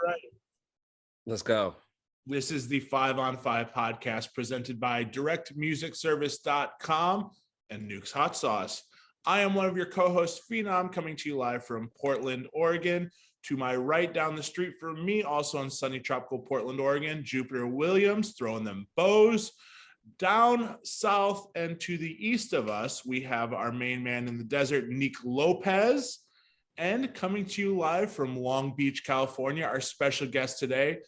right. Let's go. This is the 5 on 5 podcast presented by directmusicservice.com and Nuke's Hot Sauce. I am one of your co-hosts, Phenom, coming to you live from Portland, Oregon. To my right down the street from me, also in sunny tropical Portland, Oregon, Jupiter Williams, throwing them bows. Down south and to the east of us, we have our main man in the desert, Neek Lopez. And coming to you live from Long Beach, California, our special guest today,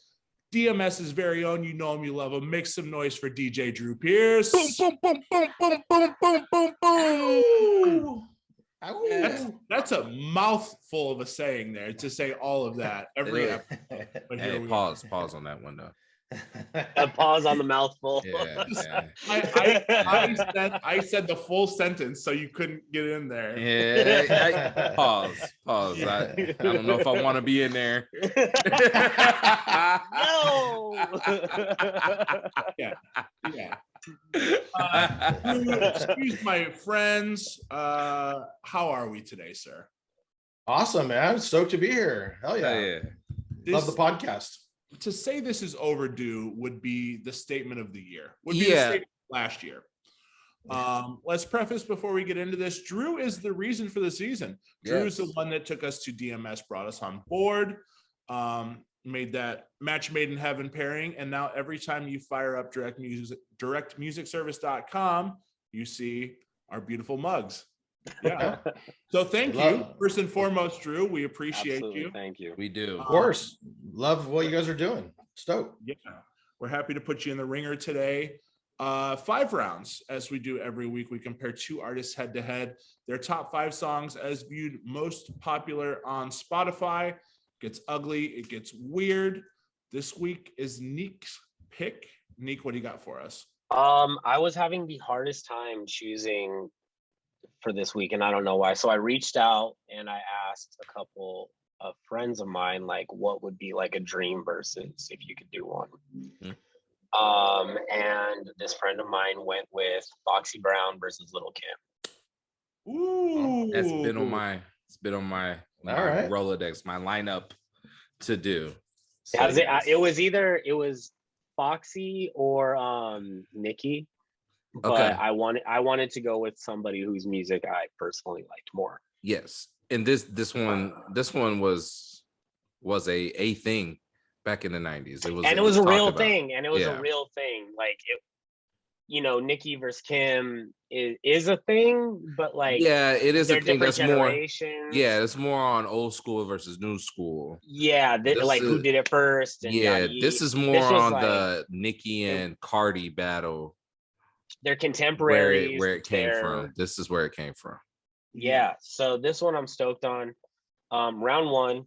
DMS's very own, you know him, you love him. Make some noise for DJ Drew Pierce. Boom, boom, boom, boom, boom, boom, boom, boom, boom. That's a mouthful of a saying there to say all of that every episode. Hey, pause on that one though. A pause on the mouthful. Yeah. I said the full sentence, so you couldn't get in there. Yeah, pause. I don't know if I want to be in there. No. Yeah. Excuse my friends. How are we today, sir? Awesome, man. Stoked to be here. Hell yeah. Love the podcast. To say this is overdue would be the statement of the year. Would be the statement last year. Let's preface before we get into this. Drew is the reason for the season. Drew is the one that took us to DMS, brought us on board, made that match made in heaven pairing. And now every time you fire up directmusicservice.com, you see our beautiful mugs. Yeah. So thank you. First and foremost, Drew, we appreciate you. Thank you. We do. Of course. Love what you guys are doing. Stoked. Yeah. We're happy to put you in the ringer today. 5 rounds, as we do every week. We compare 2 artists head to head. Their top 5 songs as viewed most popular on Spotify. It gets ugly. It gets weird. This week is Neek's pick. Neek, what do you got for us? I was having the hardest time choosing for this week, and I don't know why. So I reached out and I asked a couple of friends of mine, like, what would be like a dream versus if you could do one. And this friend of mine went with Foxy Brown versus Lil' Kim. Ooh, It's been on my right. Rolodex, my lineup to do. So, It was Foxy or Nicki. But okay. I wanted to go with somebody whose music I personally liked more. Yes, and this one was a thing back in the 90s. It was a real thing, and it was Yeah. a real thing. Like Nicki versus Kim is a thing, but like it is a thing that's more. Generations. Yeah, it's more on old school versus new school. Yeah, who did it first? And this is more on the Nicki and Cardi battle. They're contemporaries. Where it came from. This is where it came from. Yeah. So this one I'm stoked on. Round 1,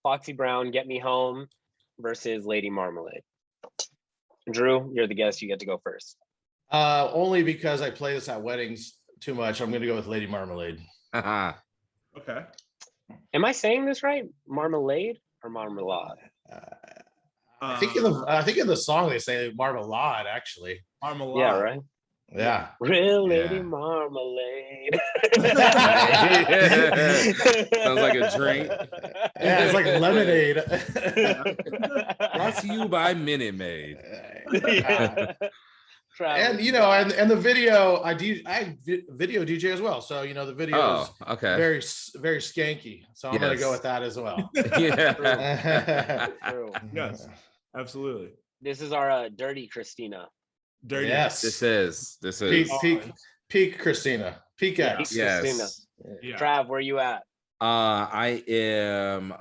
Foxy Brown, Get Me Home versus Lady Marmalade. Drew, you're the guest. You get to go first. Only because I play this at weddings too much. I'm going to go with Lady Marmalade. Okay. Am I saying this right? Marmalade or marmalade? I think in the song they say marmalade, actually. Marmalade. Yeah, right. Yeah. Real Lady Marmalade. Sounds like a drink. Yeah, it's like lemonade. Brought to you by Minute Maid. Yeah. And and the video, I video DJ as well. So the video is very very skanky. So I'm gonna go with that as well. Yeah. True. Yes, absolutely. This is our Dirty Christina. Dirty. Yes. This is peak Christina. Peak X. Yes. Christina. Yeah. Trav, where you at? I am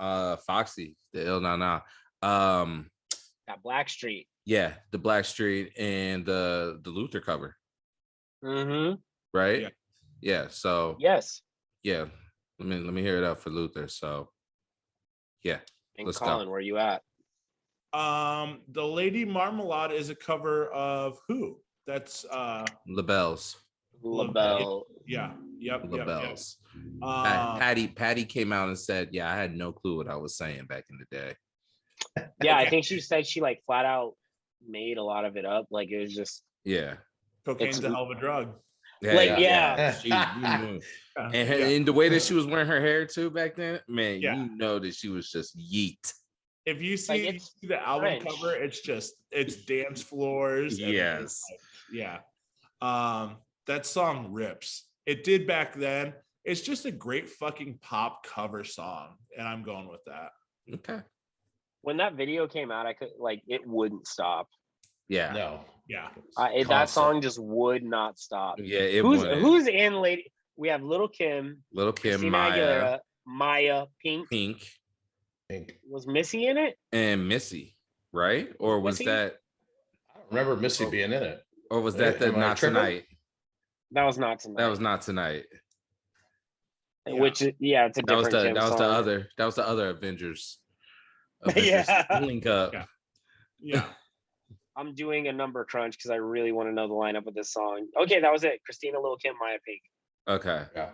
Foxy, the Il Na Na. Got Black Street. Yeah, the Black Street and the Luther cover. Mm-hmm. Right? Yeah. So yes. Yeah. Let me hear it out for Luther. So yeah. And let's Colin, go. where you at? The Lady Marmalade is a cover of who? That's LaBelle's. LaBelle. Yeah. Yep. LaBelle's. Yep. Patty came out and said, "Yeah, I had no clue what I was saying back in the day." Yeah, I think she said she like flat out made a lot of it up. Like it was just Cocaine's a hell of a drug. She, and the way that she was wearing her hair too back then, man, you know that she was just yeet. If you see the album cover, it's dance floors. Yes. Yeah. That song rips. It did back then. It's just a great fucking pop cover song, and I'm going with that. Okay. When that video came out, I could it wouldn't stop. Yeah. No. Yeah. That song just would not stop. Yeah. Who's in lady? We have Little Kim, Maya, Maya, Pink. Was Missy in it? And Missy, right? Or was that? I don't remember Missy being in it. Or was that the Not Tonight? That was Not Tonight. That was Not Tonight. Yeah. Which it's a different Kim song. That was the other Avengers yeah. link up. Yeah. I'm doing a number crunch because I really want to know the lineup of this song. Okay, that was it. Christina, Lil Kim, Maya, Pink. Okay. Yeah.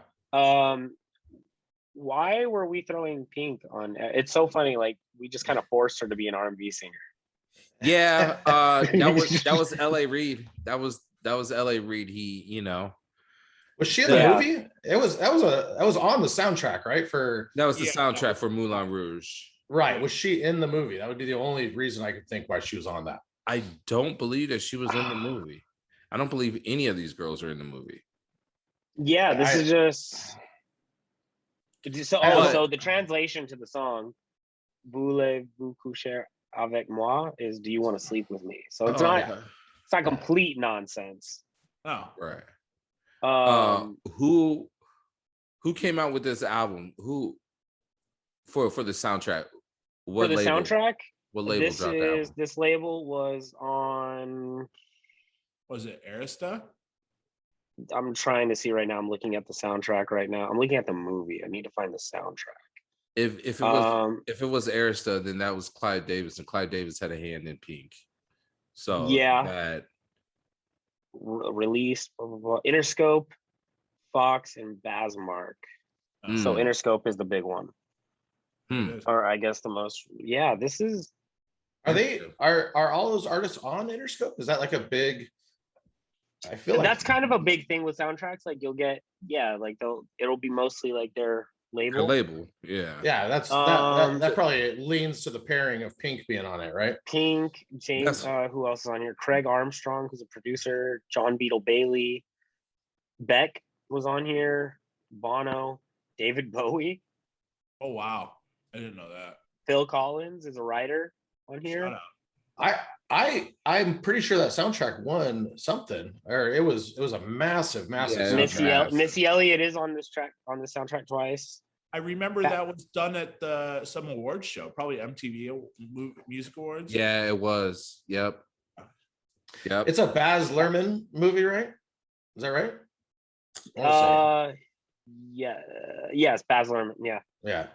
Why were we throwing Pink on? It's so funny. We just kind of forced her to be an R&B singer. Yeah. That was L.A. Reid. That was L.A. Reid. He, Was she in the movie? That was on the soundtrack, right? That was the soundtrack for Moulin Rouge. Right. Was she in the movie? That would be the only reason I could think why she was on that. I don't believe that she was in the movie. I don't believe any of these girls are in the movie. Yeah, this is just so the translation to the song "Voulez-vous coucher avec moi" is "Do you want to sleep with me?" So it's not complete nonsense. Oh, right. Who came out with this album? Who for the soundtrack? What for the label? Soundtrack? What label dropped the album? This label was on. Was it Arista? I'm trying to see right now. I'm looking at the soundtrack right now. I'm looking at the movie. I need to find the soundtrack. If it was Arista, then that was Clive Davis, and Clive Davis had a hand in Pink. So that released Interscope, Fox, and Basmark. So Interscope is the big one. Or I guess the most. Yeah, this is. Are all those artists on Interscope? Is that a big? I feel that's kind of a big thing with soundtracks. You'll get it'll be mostly their label. Their label, yeah. Yeah, that probably leans to the pairing of Pink being on it, right? Pink, James. Who else is on here? Craig Armstrong, who's a producer. John Beetle Bailey. Beck was on here. Bono, David Bowie. Oh wow, I didn't know that. Phil Collins is a writer on here. Shut up. I'm pretty sure that soundtrack won something, or it was a massive soundtrack. Missy Elliott is on this soundtrack twice. I remember that was done at some awards show, probably MTV Music Awards. Yeah, it was. Yep. It's a Baz Luhrmann movie, right? Is that right? Yeah. Yes, Baz Luhrmann. Yeah. Yeah.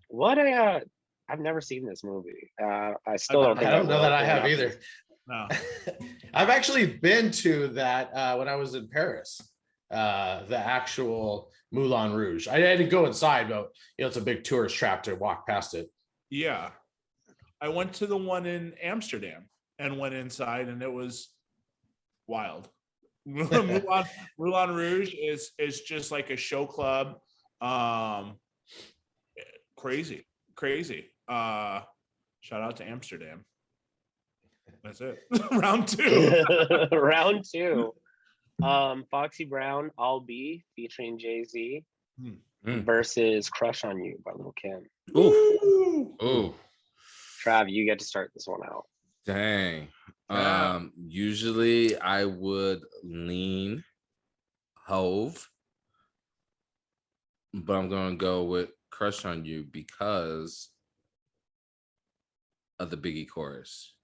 What I've never seen this movie. I still don't think I don't know that I have either. No. I've actually been to that when I was in Paris. The actual Moulin Rouge. I had to go inside, but it's a big tourist trap to walk past it. Yeah. I went to the one in Amsterdam and went inside, and it was wild. Moulin Rouge is just like a show club. Crazy. Shout out to Amsterdam. That's it. Round two. Foxy Brown, I'll Be featuring Jay-Z versus Crush on You by Lil Kim. Ooh. Trav, you get to start this one out. Dang. Usually I would lean Hove, but I'm gonna go with Crush on You because of the Biggie chorus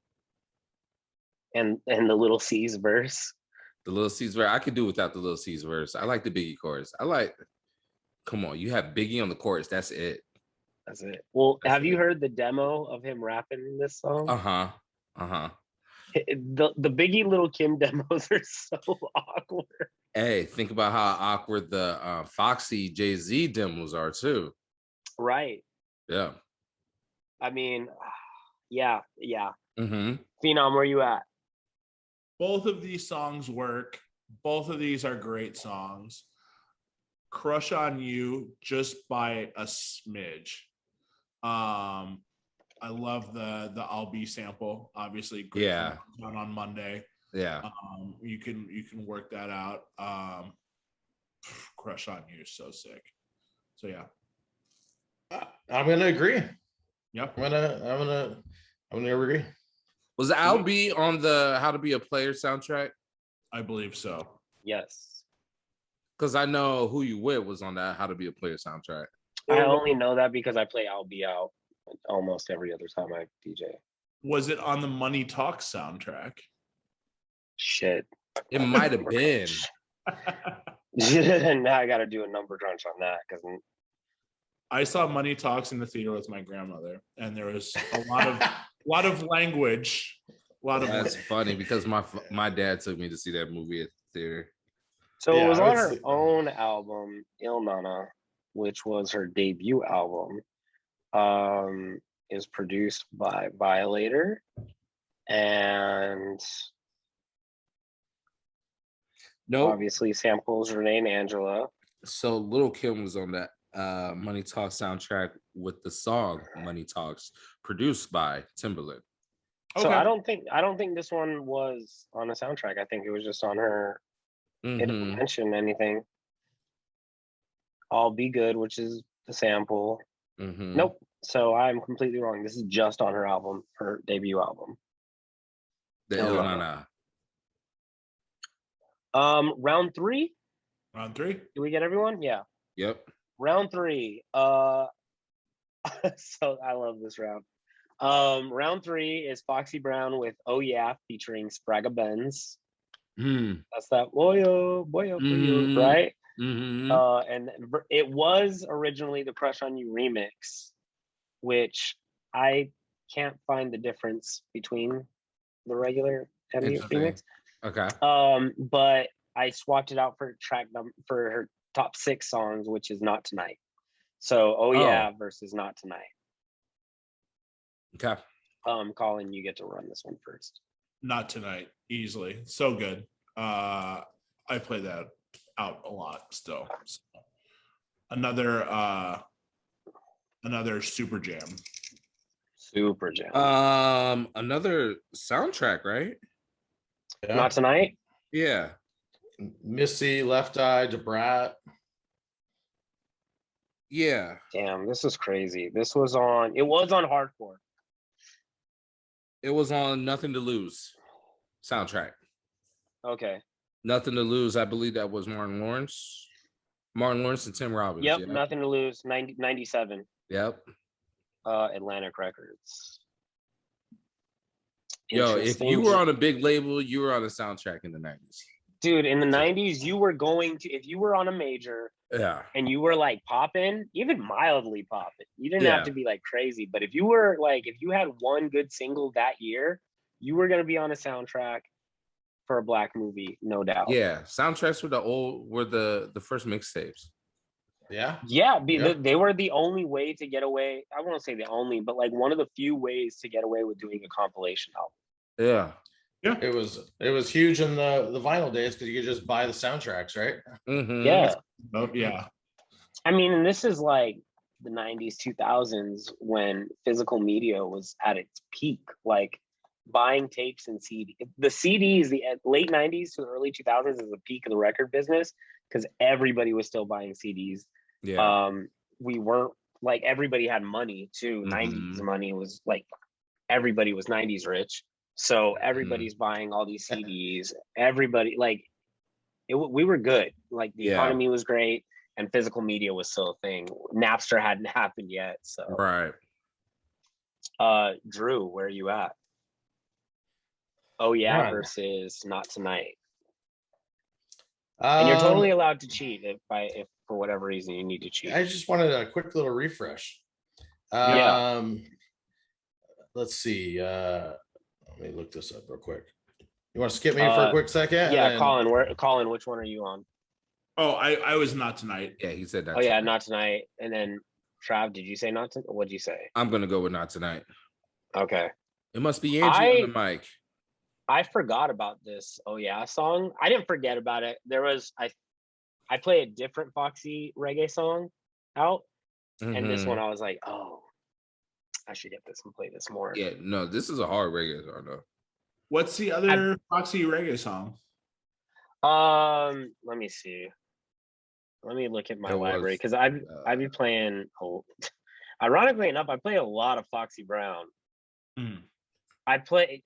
and the Little C's verse. The Little C's verse, I could do without the Little C's verse. I like the Biggie chorus. Come on, you have Biggie on the chorus. That's it. Well, have you heard the demo of him rapping this song? The Biggie Little Kim demos are so awkward. Hey, think about how awkward the Foxy Jay-Z demos are too. Right. Yeah. I mean, yeah. Mm-hmm. Phenom, where you at? Both of these songs work. Both of these are great songs. Crush on You just by a smidge. I I love the I'll Be sample. Obviously, great on Monday. Yeah. You can work that out. Crush on You, so sick. So yeah. I'm gonna agree. Yep. I'm gonna agree. Was I'll Be on the How to Be a Player soundtrack? I believe so. Yes. Because I know Who You With was on that How to Be a Player soundtrack. I only know that because I play I'll Be Out almost every other time I DJ. Was it on the Money Talks soundtrack? Shit. It might have been. Now I got to do a number crunch on that because I saw Money Talks in the theater with my grandmother, and there was a lot of language. That's funny because my dad took me to see that movie at the theater. So it was on her own album, Il Nana, which was her debut album. Is produced by Violator, and obviously samples Renee and Angela. So Lil' Kim was on that Money Talks soundtrack with the song Money Talks, produced by Timberlake. So I don't think this one was on a soundtrack. I think it was just on her. It didn't mention anything. I'll Be Good, which is the sample. Nope. So I'm completely wrong. This is just on her album, her debut album. Round 3. Round 3. Do we get everyone? Yeah. Yep. Round 3. So I love this round. Round 3 is Foxy Brown with Oh Yeah featuring Spraga Benz. That's that boyo, right? And it was originally the Crush on You remix, which I can't find the difference between the regular Emmy remix. Okay. But I swapped it out for for her top 6 songs, which is Not Tonight. So Oh Yeah versus Not Tonight. Okay. Colin, you get to run this one first. Not Tonight, easily. So good. I play that out a lot still. So another super jam. Another soundtrack, right? Yeah. Not Tonight? Yeah. Missy, Left Eye, DeBrat. Yeah. Damn, this is crazy. It was on Hardcore. It was on Nothing to Lose soundtrack. Okay. Nothing to Lose. I believe that was Martin Lawrence and Tim Robbins. Yep. Nothing to Lose. 97. Yep. Atlantic Records. Yo, if you were on a big label, you were on a soundtrack in the 90s. Dude, in the 90s, you were if you were on a major, and you were like popping, even mildly popping, you didn't have to be like crazy, but if you were like, if you had one good single that year, you were going to be on a soundtrack for a black movie, no doubt. Yeah, soundtracks were the first mixtapes. Yeah, they were the only way to get away. I won't say the only, but like one of the few ways to get away with doing a compilation album. Yeah. It was huge in the vinyl days because you could just buy the soundtracks, right? Yeah. Oh, yeah. I mean, and this is like the 90s, 2000s when physical media was at its peak. Like buying tapes and CD. The CDs, the late 90s to the early 2000s is the peak of the record business because everybody was still buying CDs. Yeah. We weren't like everybody had money too. 90s money was like everybody was 90s rich. So everybody's buying all these CDs. Everybody like we were good. Like the economy was great and physical media was still a thing. Napster hadn't happened yet. So right. Drew, where are you at? Oh yeah, versus Not Tonight. And you're totally allowed to cheat if for whatever reason you need to cheat. I just wanted a quick little refresh. Let's see. Let me look this up real quick. You want to skip me for a quick second? Yeah, Colin, which one are you on? Oh, I was Not Tonight. Yeah, he said that. Oh yeah, Not Tonight. And then Trav, did you say Not Tonight? What'd you say? I'm gonna go with Not Tonight. Okay. It must be Angie on the mic. I forgot about this Oh Yeah song. I didn't forget about it. There was I play a different Foxy reggae song out. And this one I was like, oh, I should get this and play this more. Yeah, no, this is a hard reggae song though. What's the other Foxy reggae song? Let me see. Let me look at my library because I'd be playing. Ironically enough, I play a lot of Foxy Brown. I play.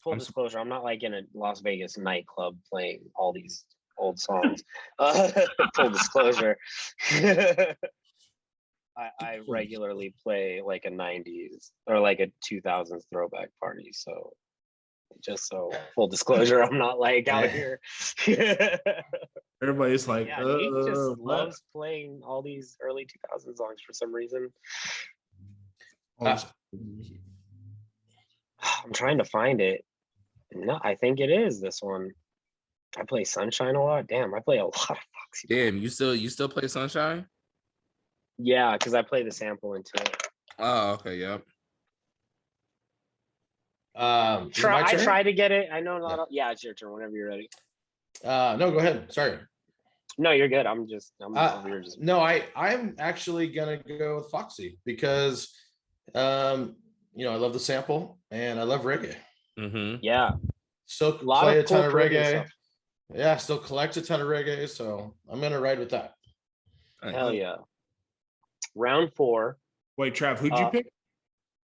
Full disclosure, I'm not like in a Las Vegas nightclub playing all these old songs. Full disclosure. I regularly play like a 90s or like a 2000s throwback party. So just so full disclosure, I'm not like out here. Everybody's like, Neek just loves playing all these early 2000 songs for some reason. I'm trying to find it. No, I think it is this one. I play Sunshine a lot. Damn, I play a lot of Foxy. Damn, you still play Sunshine? Yeah, because I play the sample into it. Oh, okay, yep. I try to get it. I know not. Yeah, it's your turn whenever you're ready. No, go ahead. Sorry. No, you're good. I'm over here just. No, I'm actually gonna go with Foxy because, I love the sample and I love reggae. Yeah. Still play a ton of reggae. Stuff. Yeah, still collect a ton of reggae. So I'm gonna ride with that. Hell yeah. Round 4. Wait, Trav, who'd you pick?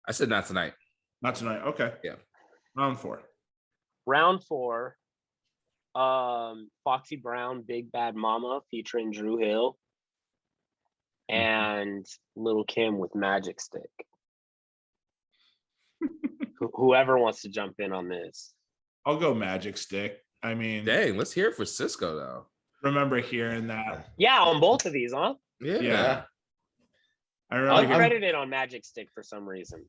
I said not tonight. Not tonight. Okay. Yeah. Round 4. Round 4. Foxy Brown, Big Bad Mama featuring Drew Hill and Lil' Kim with Magic Stick. Whoever wants to jump in on this. I'll go Magic Stick. I mean, dang, let's hear it for Cisco though. Remember hearing that? Yeah, on both of these, huh? Yeah. I remember. I'm credited on Magic Stick for some reason.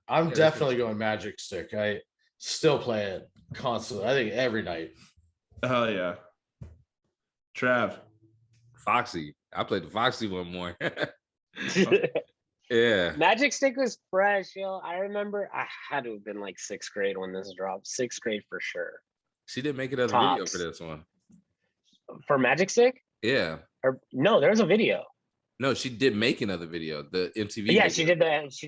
I'm definitely going Magic Stick. I still play it constantly. I think every night. Hell yeah. Trav. Foxy. I played the Foxy one more. Yeah. Magic Stick was fresh, yo. I remember I had to have been like 6th grade when this dropped. 6th grade for sure. She didn't make another video for this one. For Magic Stick? Yeah. Or no, there was a video. No, she did make another video. The MTV. Yeah, video. she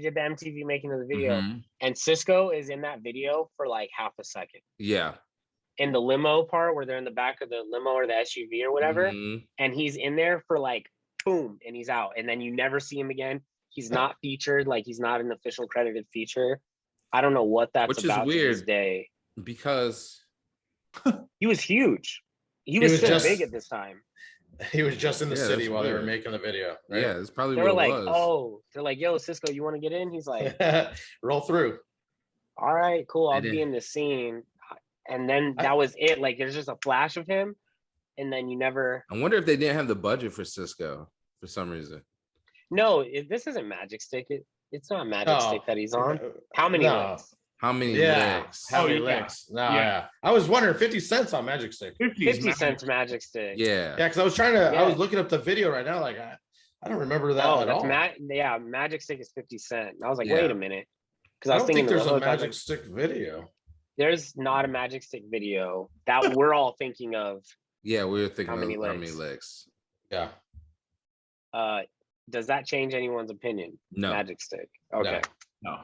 did the MTV making of the video. And Cisco is in that video for like half a second. Yeah. In the limo part where they're in the back of the limo or the SUV or whatever. And he's in there for like boom and he's out. And then you never see him again. He's not featured, like he's not an official credited feature. I don't know what that's Which about is weird to this day. Because he was huge. He was still big at this time. He was just in the city while they were making the video. Right? Yeah, it's probably they what were like, it was. oh, they're like, yo, Cisco, you want to get in? He's like, roll through. All right, cool. I'll be in the scene. And then that was it. Like there's just a flash of him. And then you never. I wonder if they didn't have the budget for Cisco for some reason. No, this isn't Magic Stick. It's not Magic Stick that he's on. How many licks? How many licks? How many licks? No, yeah. I was wondering 50 cents on Magic Stick. 50 cents Magic Stick. Yeah. Yeah, because I was trying to, I was looking up the video right now. Like, I don't remember that at all. Magic Stick is 50 cents. I was like, wait a minute. Because I don't think there's a Magic Stick video. There's not a Magic Stick video that we're all thinking of. Yeah, we were thinking how many licks. Yeah. Does that change anyone's opinion? No. Magic Stick. Okay. No.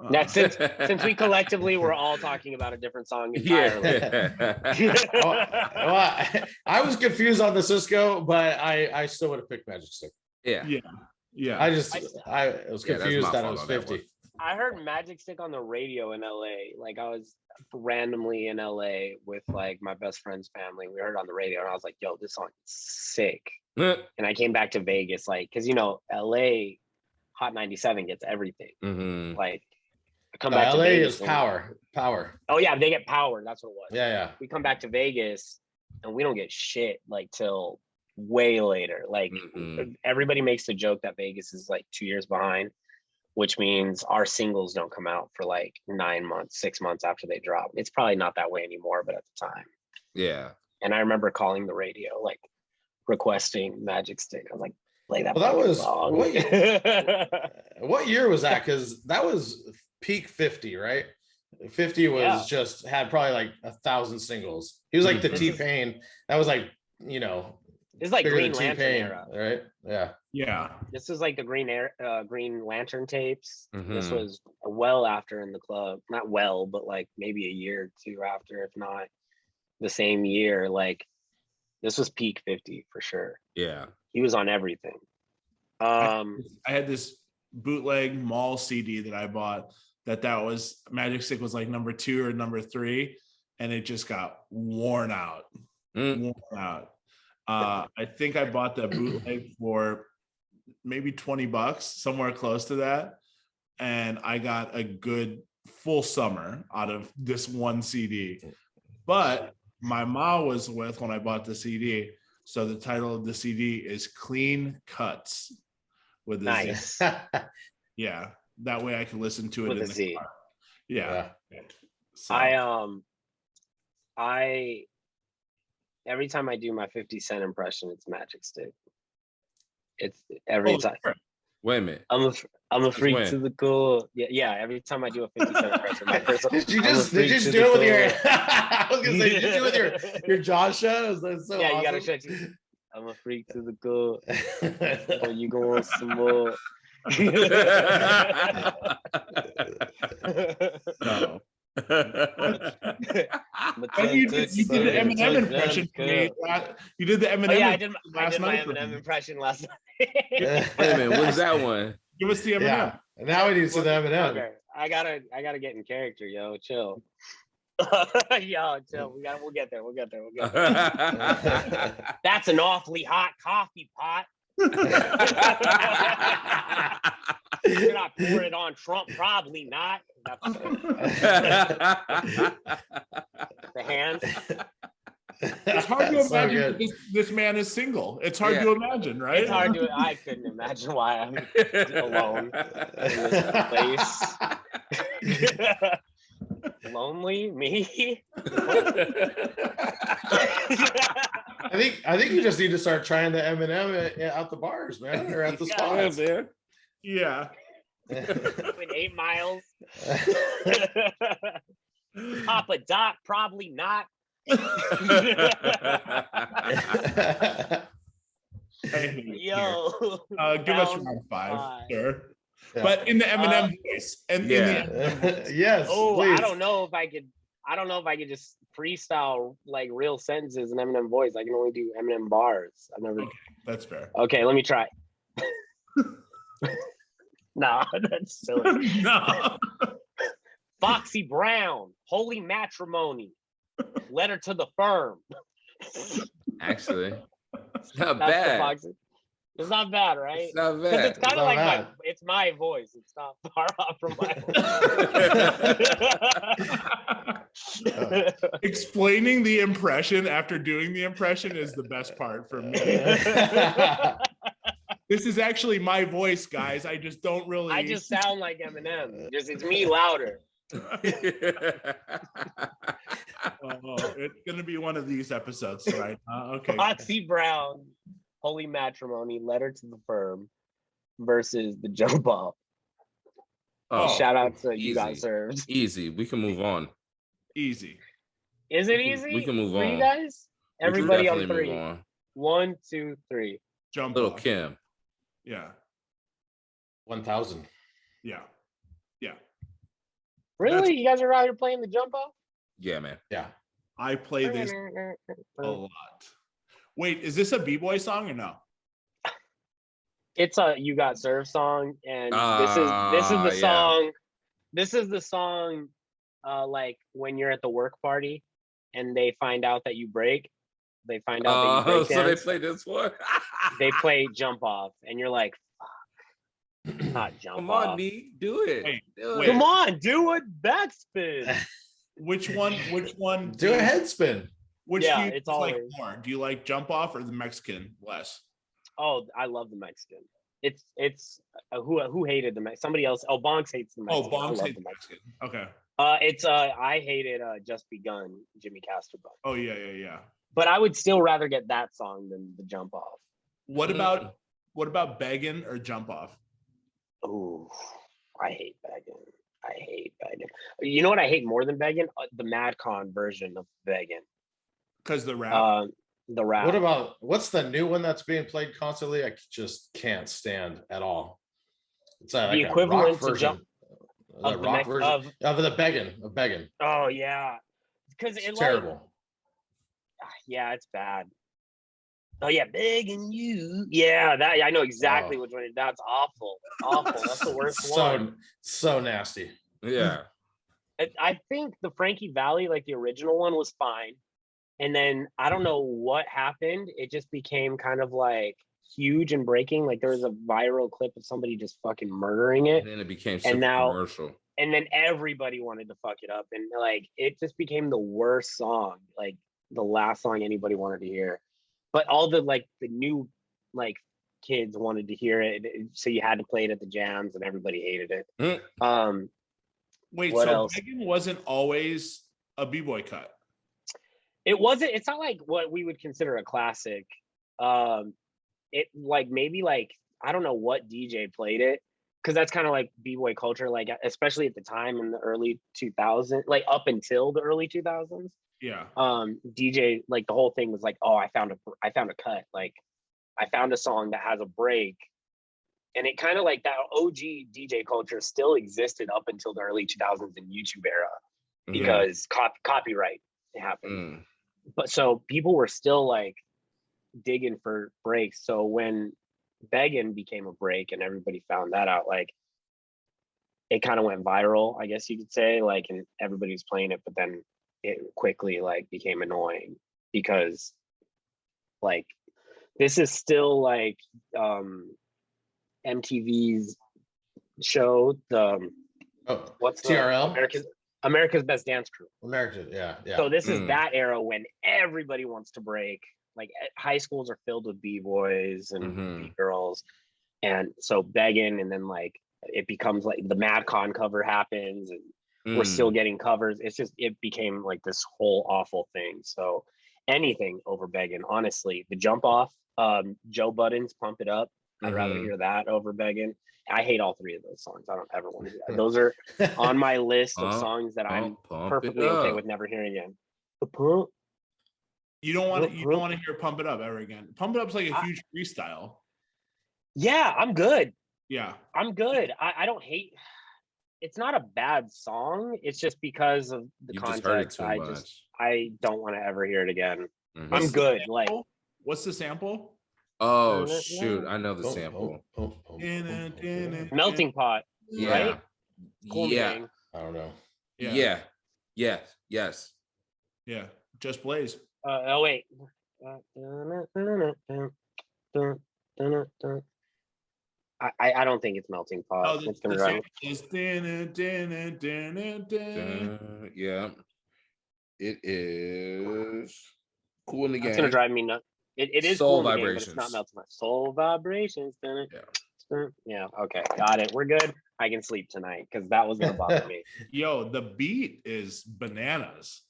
Now, since we collectively were all talking about a different song entirely. I was confused on the Cisco, but I still would have picked Magic Stick. Yeah. I was confused that it was 50. I heard Magic Stick on the radio in LA. Like I was randomly in LA with like my best friend's family. We heard it on the radio and I was like, yo, this song is sick. And I came back to Vegas, like, because LA Hot 97 gets everything. Like I come back to Vegas. LA is power. Oh yeah, they get power. That's what it was. Yeah. We come back to Vegas and we don't get shit like till way later. Like everybody makes the joke that Vegas is like 2 years behind, which means our singles don't come out for like 9 months, 6 months after they drop. It's probably not that way anymore, but at the time. Yeah. And I remember calling the radio, like requesting Magic Stick. I was like, play that. Well, that was what year was that? Because that was peak 50, right? 50 was just had probably like 1,000 singles. He was like the T-Pain. That was like, This is like Bigger Green than Lantern T-Pain, era. right? Yeah. Yeah. This was like the Green Lantern tapes. This Mhm. was well after In the Club. Not well, but like maybe a year or two after, if not the same year. Like this was peak 50 for sure. Yeah. He was on everything. I had this bootleg mall CD that I bought that was Magic Stick was like number 2 or number 3, and it just got worn out. Worn out. I think I bought that bootleg for maybe $20, somewhere close to that, and I got a good full summer out of this one CD. But my mom was with when I bought the CD, so the title of the CD is Clean Cuts with a nice. Z. Yeah, that way I can listen to it With in a the Z. car. Yeah. So. I every time I do my 50 Cent impression, it's Magic Stick. It's every time. Sure. Wait a minute. I'm a freak to the core. Yeah. Every time I do a 50 Cent impression, my first. Did you just do it with your? I was gonna say, did you do it with your Josh shot? That's so yeah, awesome. you gotta shut you. I'm a freak to the core. But you go on some more. No. And you did the Eminem impression for me. You did the Eminem. Yeah, I did my Eminem impression last night. Wait a minute, what's that one? Give us the Eminem. Yeah. Now we need some Eminem. Okay. I gotta get in character, yo. Chill. Yo, chill. We'll get there. That's an awfully hot coffee pot. You're not pouring it on Trump, probably not. The hand. It's hard to imagine this man is single. It's hard to imagine, right? It's hard to. I couldn't imagine why I'm alone in this place. Lonely me. I think you just need to start trying the Eminem out the bars, man, or at the spots, man. Yeah. With 8 miles. Papa Doc, probably not. Yo. Give us round 5, sure. Yeah. But in the Eminem voice. And in the Eminem voice. Yes. Oh, please. I don't know if I could just freestyle like real sentences in Eminem voice. I can only do Eminem bars. I've never. Okay, that's fair. Okay, let me try. Nah, that's silly. No. Foxy Brown, holy matrimony, letter to the firm. Actually, it's not bad. It's not bad, right? It's not bad. It's kind of like it's my voice. It's not far off from my voice. Explaining the impression after doing the impression is the best part for me. This is actually my voice, guys. I just don't really. I just sound like Eminem. It's me louder. It's gonna be one of these episodes tonight. Okay. Foxy Brown, holy matrimony, letter to the firm versus the jump off. Shout out to You Got Served. Easy. We can move on. Easy. Is it easy? We can move on. For you guys? Everybody on 3. On. 1, 2, 3. Jump Little off. Kim. Yeah. 1,000. Yeah. Yeah. Really? You guys are out here playing the jump off? Yeah, man. Yeah. I play this a lot. Wait, is this a B-boy song or no? It's a You Got Served song, and this is the song. Yeah. This is the song, like when you're at the work party, and they find out that you break. They find out that you break so they play this one. They play Jump Off, and you're like, "Fuck, not Jump Come Off." Come on, Neek, do it. Wait. Come on, do a backspin. Which one? Do a head spin. Which do you it's like always more? Do you like Jump Off or the Mexican less? Oh, I love the Mexican. It's who hated the Mexican? Somebody else. Oh, Bonks hates the Mexican. Oh, Bonks hates the Mexican. Okay. I hated Just Begun, Jimmy Castor. Oh yeah. But I would still rather get that song than the Jump Off. What about Beggin' or Jump Off? Oh, I hate Beggin'. You know what I hate more than Beggin'? The Madcon version of Beggin'. Because the rap. the rap. What's the new one that's being played constantly? I just can't stand at all. It's like the equivalent rock version. The rock version of the begging. Oh yeah, because it's terrible. Yeah, it's bad. Oh yeah, begging you. Yeah, that I know exactly which one. That's awful. That's the worst one. So nasty. Yeah. I think the Frankie Valli, like the original one, was fine. And then I don't know what happened. It just became kind of like huge and breaking. Like there was a viral clip of somebody just fucking murdering it. And then it became super commercial. And then everybody wanted to fuck it up. And like it just became the worst song, like the last song anybody wanted to hear. But all the new kids wanted to hear it. So you had to play it at the jams and everybody hated it. Wait, so Beggin' wasn't always a B-boy cut? It wasn't. It's not like what we would consider a classic. It maybe I don't know what DJ played it, because that's kind of like B-boy culture, like especially at the time in the early 2000s, like up until the early 2000s. Yeah. DJ, like the whole thing was like, oh, I found a cut. Like I found a song that has a break. And it kind of like that OG DJ culture still existed up until the early 2000s in YouTube era, because copyright happened. But so people were still like digging for breaks. So when Beggin' became a break and everybody found that out, like it kind of went viral, I guess you could say, like, and everybody was playing it, but then it quickly like became annoying because like this is still like MTV's show, what's TRL? America's Best Dance Crew. Yeah. So this is that era when everybody wants to break. Like high schools are filled with B-boys and B-girls. And so Beggin', and then like it becomes like the MadCon cover happens and we're still getting covers. It's just, it became like this whole awful thing. So anything over Beggin', honestly. The Jump Off, Joe Budden's Pump It Up. I'd rather hear that over Beggin'. I hate all three of those songs. I don't ever want to do that. Those are on my list of songs that I'm perfectly okay with never hearing again. You don't want to hear Pump It Up ever again. Pump It Up's like a huge freestyle. Yeah, I'm good. Yeah. I'm good. I don't hate. It's not a bad song. It's just because of the context. I don't want to ever hear it again. I'm good. Like, what's the sample? Oh shoot, I know the sample. Melting Pot. Yeah. Right? Cool yeah. name. I don't know. Yeah. Yes. Yeah. Just Blaze. Oh wait. I don't think it's Melting Pot. Oh, it's gonna run. Yeah. It is Cool in the Game. It's gonna drive me nuts. It is Soul Cool in the Vibrations. Game, but it's not Melting Pot. Soul Vibrations. Yeah. Okay. Got it. We're good. I can sleep tonight because that was gonna bother me. Yo, the beat is bananas.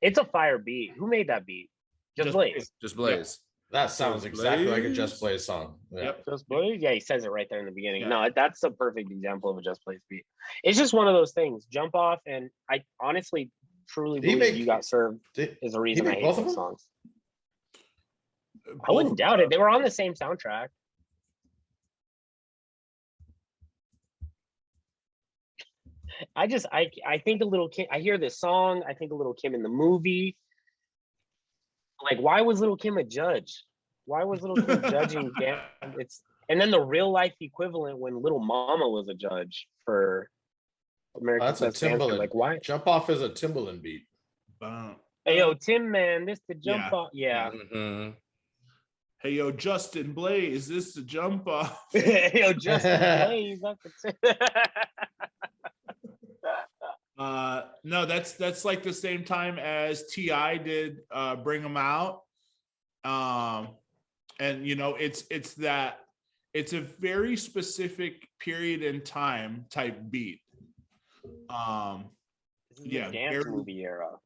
It's a fire beat. Who made that beat? Just Blaze. Just Blaze. That sounds exactly like a Just Blaze song. Yeah. Yep. Just Blaze. Yeah, he says it right there in the beginning. Yeah. No, that's a perfect example of a Just Blaze beat. It's just one of those things. Jump Off, and I honestly, truly believe You Got Served is the reason I hate those songs. I wouldn't doubt it. They were on the same soundtrack. I think a Little Kim. I hear this song. I think a Little Kim in the movie. Like, why was Little Kim a judge? Why was Little Kim judging? And then the real life equivalent when Little Mama was a judge for America's Best Dancer. Like, why? Jump Off is a Timberlake beat. Hey yo, Tim, man, this the Jump Off. Yeah. Hey yo, Justin Blaze, this the Jump Off. Hey yo, Justin Blaze. No, that's like the same time as T.I. did Bring 'Em Out. And you know, it's a very specific period in time type beat. Dance movie era.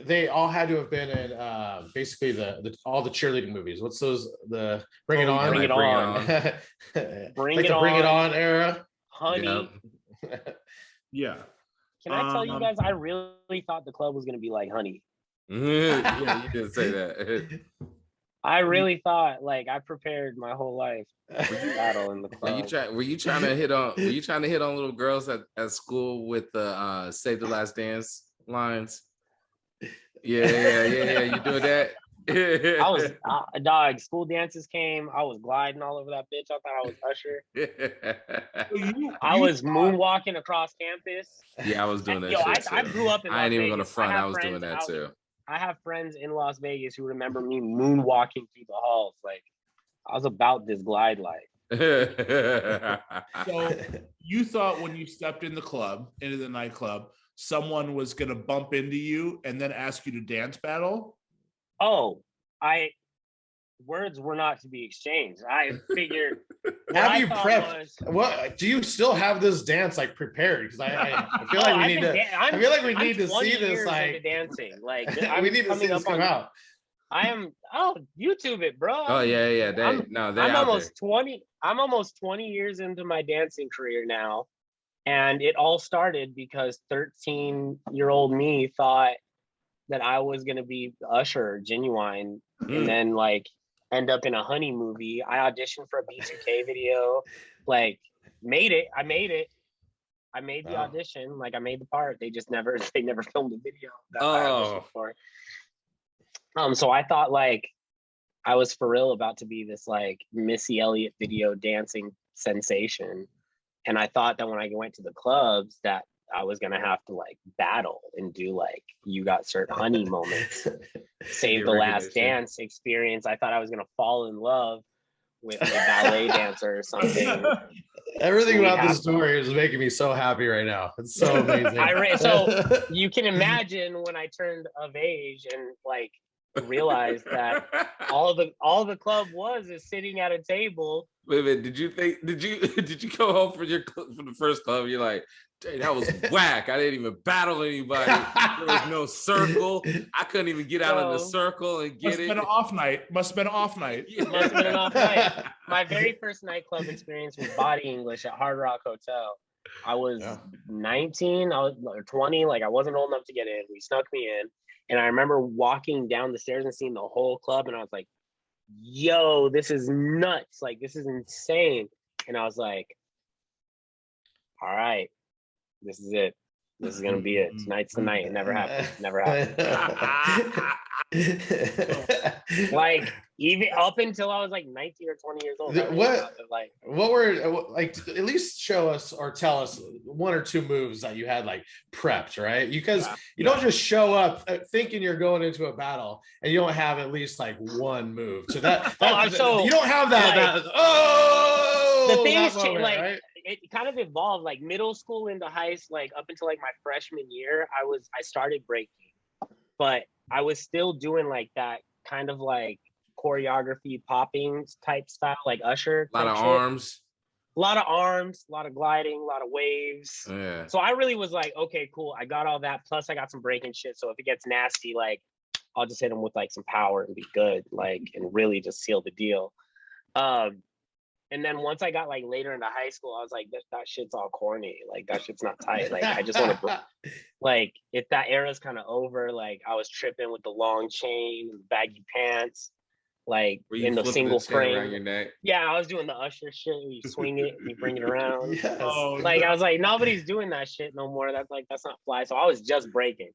They all had to have been in basically all the cheerleading movies. What's those? The Bring It On. Bring It On. Bring It On era. Honey. Yeah. Can I tell you guys? I really thought the club was going to be like Honey. Yeah, you did say that. I really thought like I prepared my whole life for battle in the club. Were you trying to hit on little girls at school with the "Save the Last Dance" lines? Yeah. You doing that? I was dog. School dances came. I was gliding all over that bitch. I thought I was Usher. I was moonwalking across campus. Yeah, I was doing that. Shit I grew up in Las I ain't even Vegas. gonna front. I was doing that too. I have friends in Las Vegas who remember me moonwalking through the halls. Like I was about this glide life. So you thought when you stepped in into the nightclub, someone was gonna bump into you and then ask you to dance battle? Oh, words were not to be exchanged. I figured. Have you prepped? What do you still have this dance like prepared? Because I feel like we need to. I feel like we need to see this. Like dancing. Like we need to see this come out. I am. Oh, YouTube it, bro. Oh yeah. I'm almost 20. I'm almost 20 years into my dancing career now, and it all started because 13-year-old me thought that I was gonna be Usher, Genuine, and then like end up in a Honey movie. I auditioned for a B2K video, like made it. I made the audition, like I made the part. They never filmed the video that I auditioned for. So I thought like I was for real about to be this like Missy Elliott video dancing sensation. And I thought that when I went to the clubs that I was gonna have to like battle and do like You Got Served Honey moments, Save the Last Dance experience. I thought I was gonna fall in love with a ballet dancer or something. Everything about this story is making me so happy right now. It's so amazing. So you can imagine when I turned of age and like realized that all the club is sitting at a table. Wait a minute, did you go home from the first club? You're like, dang, that was whack. I didn't even battle anybody. There was no circle. I couldn't even get out of the circle and get it. Must have been an off night. Must have been an off night. My very first nightclub experience was Body English at Hard Rock Hotel. I was 19, or 20, like I wasn't old enough to get in. We snuck me in. And I remember walking down the stairs and seeing the whole club, and I was like, yo, this is nuts. Like, this is insane. And I was like, all right, this is it. This is going to be it. Tonight's the night. It never happened. Like, even up until I was like 19 or 20 years old. What were like, at least show us or tell us one or two moves that you had like prepped, right? Because you don't just show up thinking you're going into a battle and you don't have at least like one move. So you don't have that. The thing is, like, right? It kind of evolved like middle school into high school, like up until like my freshman year. I started breaking, but I was still doing like that kind of like choreography popping type style, like Usher. A lot of arms, a lot of gliding, a lot of waves. Yeah. So I really was like, okay, cool. I got all that. Plus I got some breaking shit. So if it gets nasty, like I'll just hit him with like some power and be good, like, and really just seal the deal. And then once I got like later into high school, I was like, that shit's all corny. Like that shit's not tight. Like I just want to, like, if that era's kind of over, like I was tripping with the long chain and baggy pants, like in the single frame around your neck. Yeah, I was doing the Usher shit. You swing it, you bring it around. Yes. I was like, nobody's doing that shit no more. That's not fly. So I was just breaking,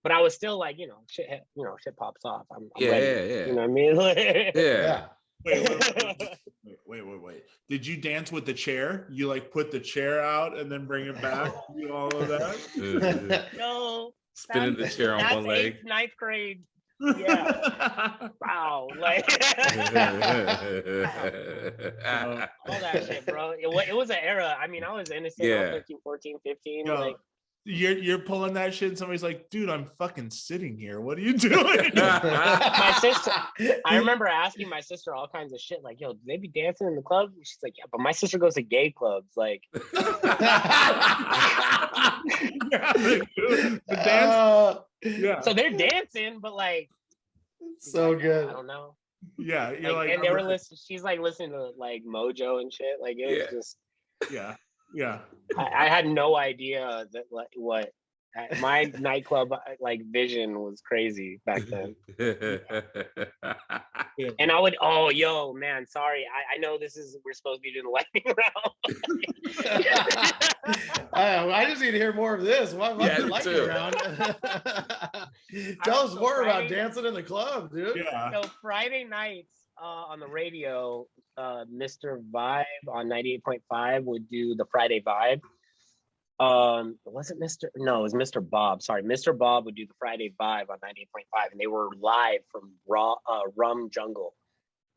but I was still like, shit pops off. I'm ready. Yeah. You know what I mean? Yeah. Wait. Did you dance with the chair? You like put the chair out and then bring it back? Do all of that? No. Spinning the chair on one leg. 8th, 9th grade. Yeah. Wow. Like all that shit, bro. It was an era. I mean, I was innocent. I was 13, 14, 15. Like you're pulling that shit and somebody's like, dude, I'm fucking sitting here. What are you doing? My sister, I remember asking my sister all kinds of shit, like, yo, do they be dancing in the club? She's like, yeah, but my sister goes to gay clubs. Like the dance. So they're dancing, but like so good. I don't know. Yeah, you're like and they were listening. She's like listening to like Mojo and shit. Like it was just yeah. I had no idea that what My nightclub like vision was crazy back then. And I would, oh, yo, man, sorry. I know we're supposed to be doing the lightning round. I just need to hear more of this. What's the lightning round? Tell us more about dancing in the club, dude. Yeah. So Friday nights on the radio, Mr. Vibe on 98.5 would do the Friday Vibe. Was it Mr. Bob. Sorry, Mr. Bob would do the Friday Vibe on 98.5, and they were live from Rum Jungle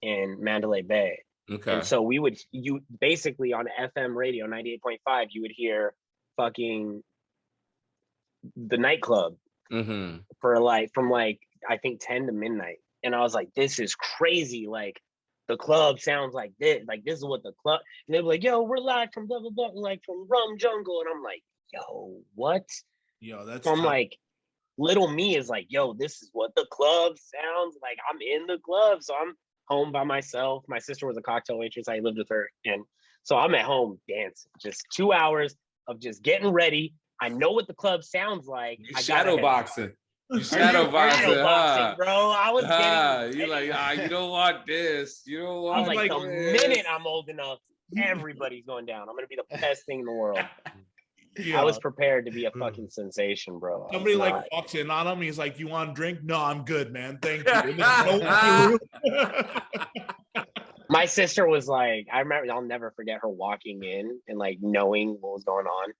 in Mandalay Bay. Okay. And so you basically on FM radio 98.5, you would hear fucking the nightclub from I think 10 to midnight. And I was like, this is crazy. Like the club sounds like this. Like this is what the club. And they were like, yo, we're live from blah blah blah, like from Rum Jungle. And I'm like, yo, what? Yo, that's. So I'm like, little me is like, yo, this is what the club sounds like. I'm in the club, so I'm home by myself. My sister was a cocktail waitress. I lived with her, and so I'm at home dancing. Just 2 hours of just getting ready. I know what the club sounds like. Shadow boxing. You shadow boxing, bro. I was getting. You're like, you don't want this. You don't want. I was like, the this. minute I'm old enough, everybody's going down. I'm gonna be the best thing in the world. Yeah. I was prepared to be a fucking sensation, bro. Somebody like walks in on him. He's like, "You want a drink? No, I'm good, man. Thank you." My sister was like, I remember. I'll never forget her walking in and like knowing what was going on.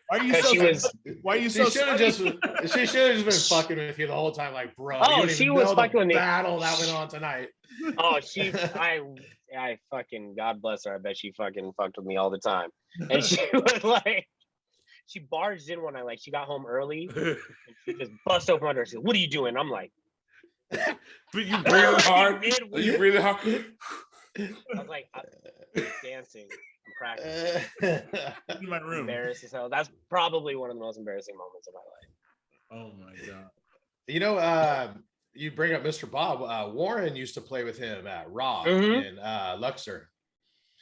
Why are you so? Why are you so? She should have just been fucking with you the whole time, like, bro. Oh, she was fucking with me. Battle that went on tonight. Oh, I fucking, God bless her. I bet she fucking fucked with me all the time. And she was like, she barged in when she got home early. And she just bust open my door. She said, "What are you doing?" I'm like, but you breathing hard. You breathing hard. I was like, I'm dancing. I'm practicing. In my room. Embarrassed as hell. That's probably one of the most embarrassing moments of my life. Oh my God. You know, you bring up Mr. Bob. Warren used to play with him at Raw in Luxor.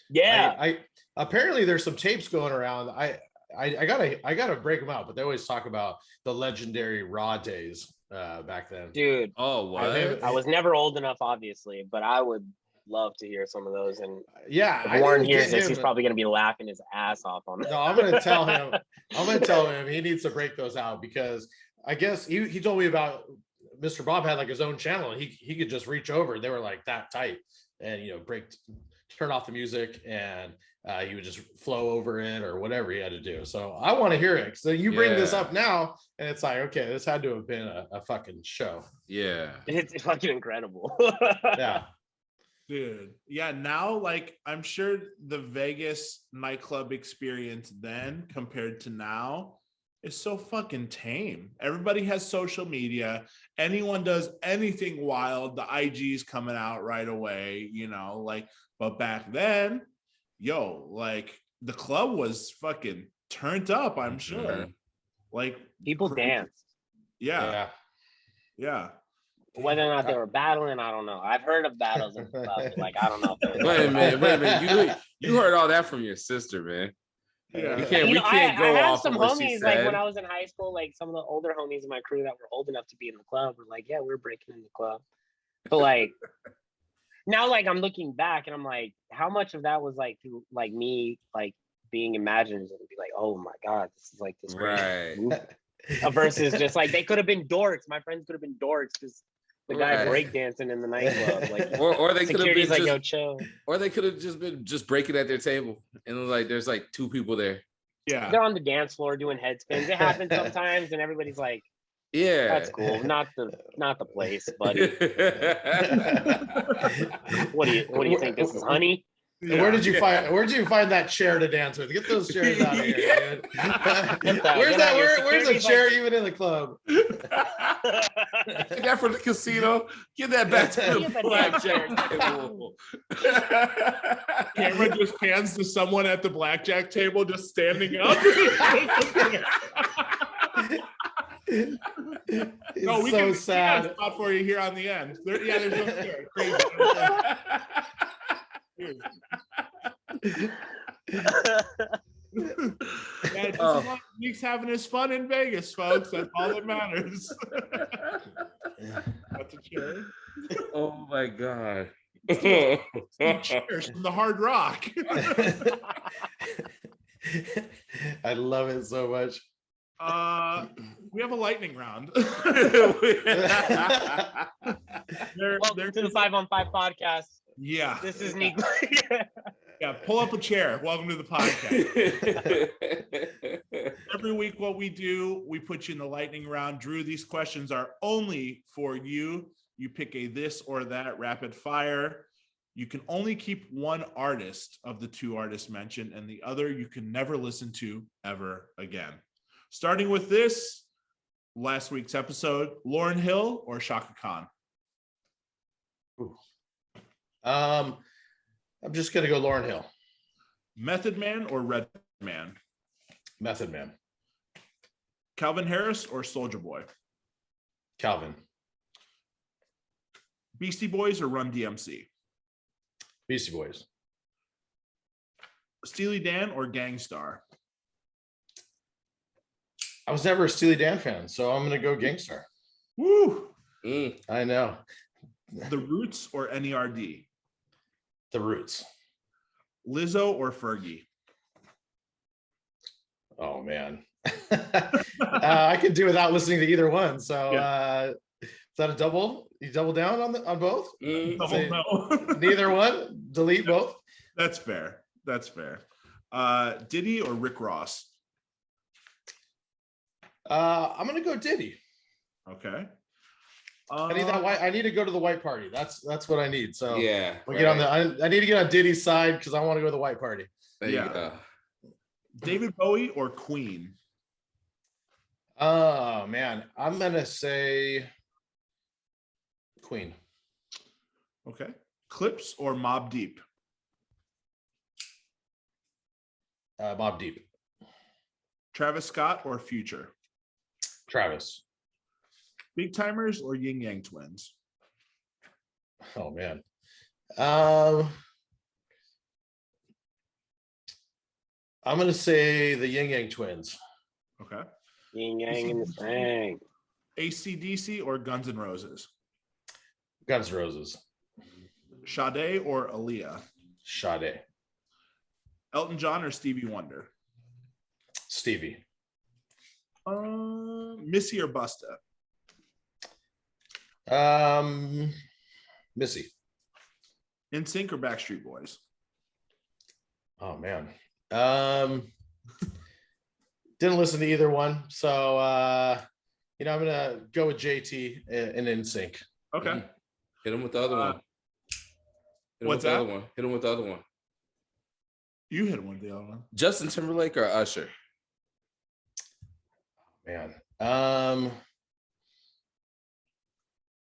Yeah. I apparently there's some tapes going around. I gotta break them out, but they always talk about the legendary Raw days back then. Dude. Oh, what? I was never old enough, obviously, but I would love to hear some of those. And yeah, if Warren hears this, he's probably gonna be laughing his ass off on that. No, I'm gonna tell him he needs to break those out, because I guess he told me about Mr. Bob had like his own channel, and he could just reach over. They were like that tight, and turn off the music, and he would just flow over it or whatever he had to do. So I want to hear it. So you bring this up now, and it's like, okay, this had to have been a fucking show. Yeah, it's fucking incredible. Yeah. Dude, yeah, now I'm sure the Vegas nightclub experience then compared to now is so fucking tame. Everybody has social media. Anyone does anything wild, the IG's coming out right away, but back then, the club was fucking turned up, I'm sure. People danced. Yeah. Whether or not they were battling, I don't know. I've heard of battles in the club. I don't know. Wait a minute. You heard all that from your sister, man. Yeah. We can't go I off some of what homies, she said. when I was in high school, some of the older homies in my crew that were old enough to be in the club were like, yeah, we're breaking in the club. But now I'm looking back and I'm like, how much of that was through me being imaginative and be like, oh my God, this is this right. Versus just they could have been dorks. My friends could have been dorks because the guy breakdancing in the nightclub, or they could have been yo, chill. Or they could have just been breaking at their table, and there's two people there. Yeah, they're on the dance floor doing head spins. It happens sometimes, and everybody's like, "Yeah, that's cool." Not the place, buddy. What do you think? This is honey? Yeah. Where did you find that chair to dance with? Get those chairs out of here, dude. Where's the chair even in the club? Get that from the casino. Get that back to the blackjack table. Cameron just hands to someone at the blackjack table, just standing up. No, we can sad. We got a spot for you here on the end. There's no chair. Crazy. Yeah, just as long as Neek's having his fun in Vegas, folks. That's all that matters. That's a cherry. Oh my God. Cheers from the Hard Rock. I love it so much. We have a lightning round. Welcome to the 5-on-5 podcast. Yeah. This is Neek. Yeah, pull up a chair. Welcome to the podcast. Every week, what we do, we put you in the lightning round. Drew, these questions are only for you. You pick a this or that rapid fire. You can only keep one artist of the two artists mentioned, and the other you can never listen to ever again. Starting with this, last week's episode, Lauryn Hill or Shaka Khan? I'm just gonna go Lauryn Hill. Method Man or Red Man? Method Man. Calvin Harris or Soulja Boy? Calvin. Beastie Boys or Run DMC? Beastie Boys. Steely Dan or Gangstar? I was never a Steely Dan fan, so I'm gonna go Gangstar. Woo! I know. The Roots or NERD? The Roots. Lizzo or Fergie? Oh man. I could do without listening to either one. So is that a double? You double down on both? Double no. Neither one? Delete both? That's fair. That's fair. Diddy or Rick Ross? I'm gonna go Diddy. Okay. I need to go to the white party. That's what I need. So yeah, we get on I need to get on Diddy's side because I want to go to the white party. There you go. David Bowie or Queen? Oh man, I'm gonna say Queen. Okay. Clips or Mobb Deep? Mobb Deep. Travis Scott or Future? Travis. Big Timers or Yin Yang Twins? Oh man. I'm gonna say the Yin Yang Twins. Okay. Yin Yang in the thing. AC/DC or Guns N' Roses? Guns N' Roses. Sade or Aaliyah? Sade. Elton John or Stevie Wonder? Stevie. Missy or Busta? Missy. NSYNC or Backstreet Boys? Oh man. Didn't listen to either one. So I'm gonna go with JT and NSYNC. Okay. Hit him with the other one. What's that? Hit him with the other one. You hit one with the other one. Justin Timberlake or Usher? Man.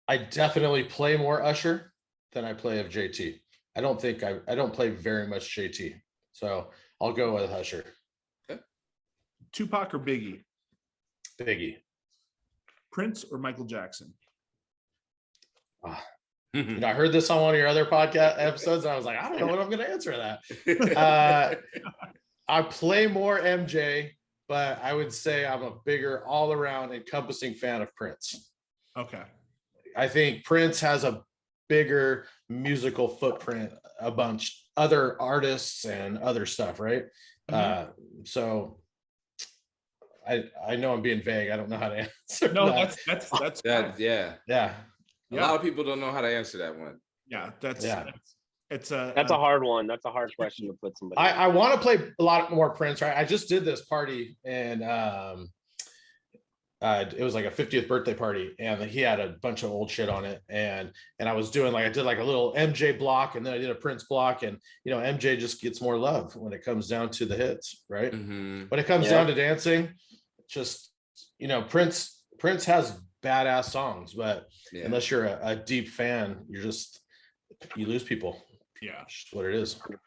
I definitely play more Usher than I play of JT. I don't play very much JT. So I'll go with Usher. Okay. Tupac or Biggie? Biggie. Prince or Michael Jackson? I heard this on one of your other podcast episodes, and I was like, I don't know what I'm going to answer that. I play more MJ, but I would say I'm a bigger all-around encompassing fan of Prince. Okay. I think Prince has a bigger musical footprint, a bunch other artists and other stuff, right? Mm-hmm. So I know I'm being vague. I don't know how to answer. No, that. that's yeah. A lot of people don't know how to answer that one. Yeah, that's a hard one. That's a hard question to put somebody. I want to play a lot more Prince, right? I just did this party and it was like a 50th birthday party, and he had a bunch of old shit on it, and I was doing I did a little MJ block, and then I did a Prince block, and MJ just gets more love when it comes down to the hits, right? Mm-hmm. When it comes down to dancing, just Prince has badass songs, but unless you're a deep fan, you lose people. Yeah, that's what it is. 100%.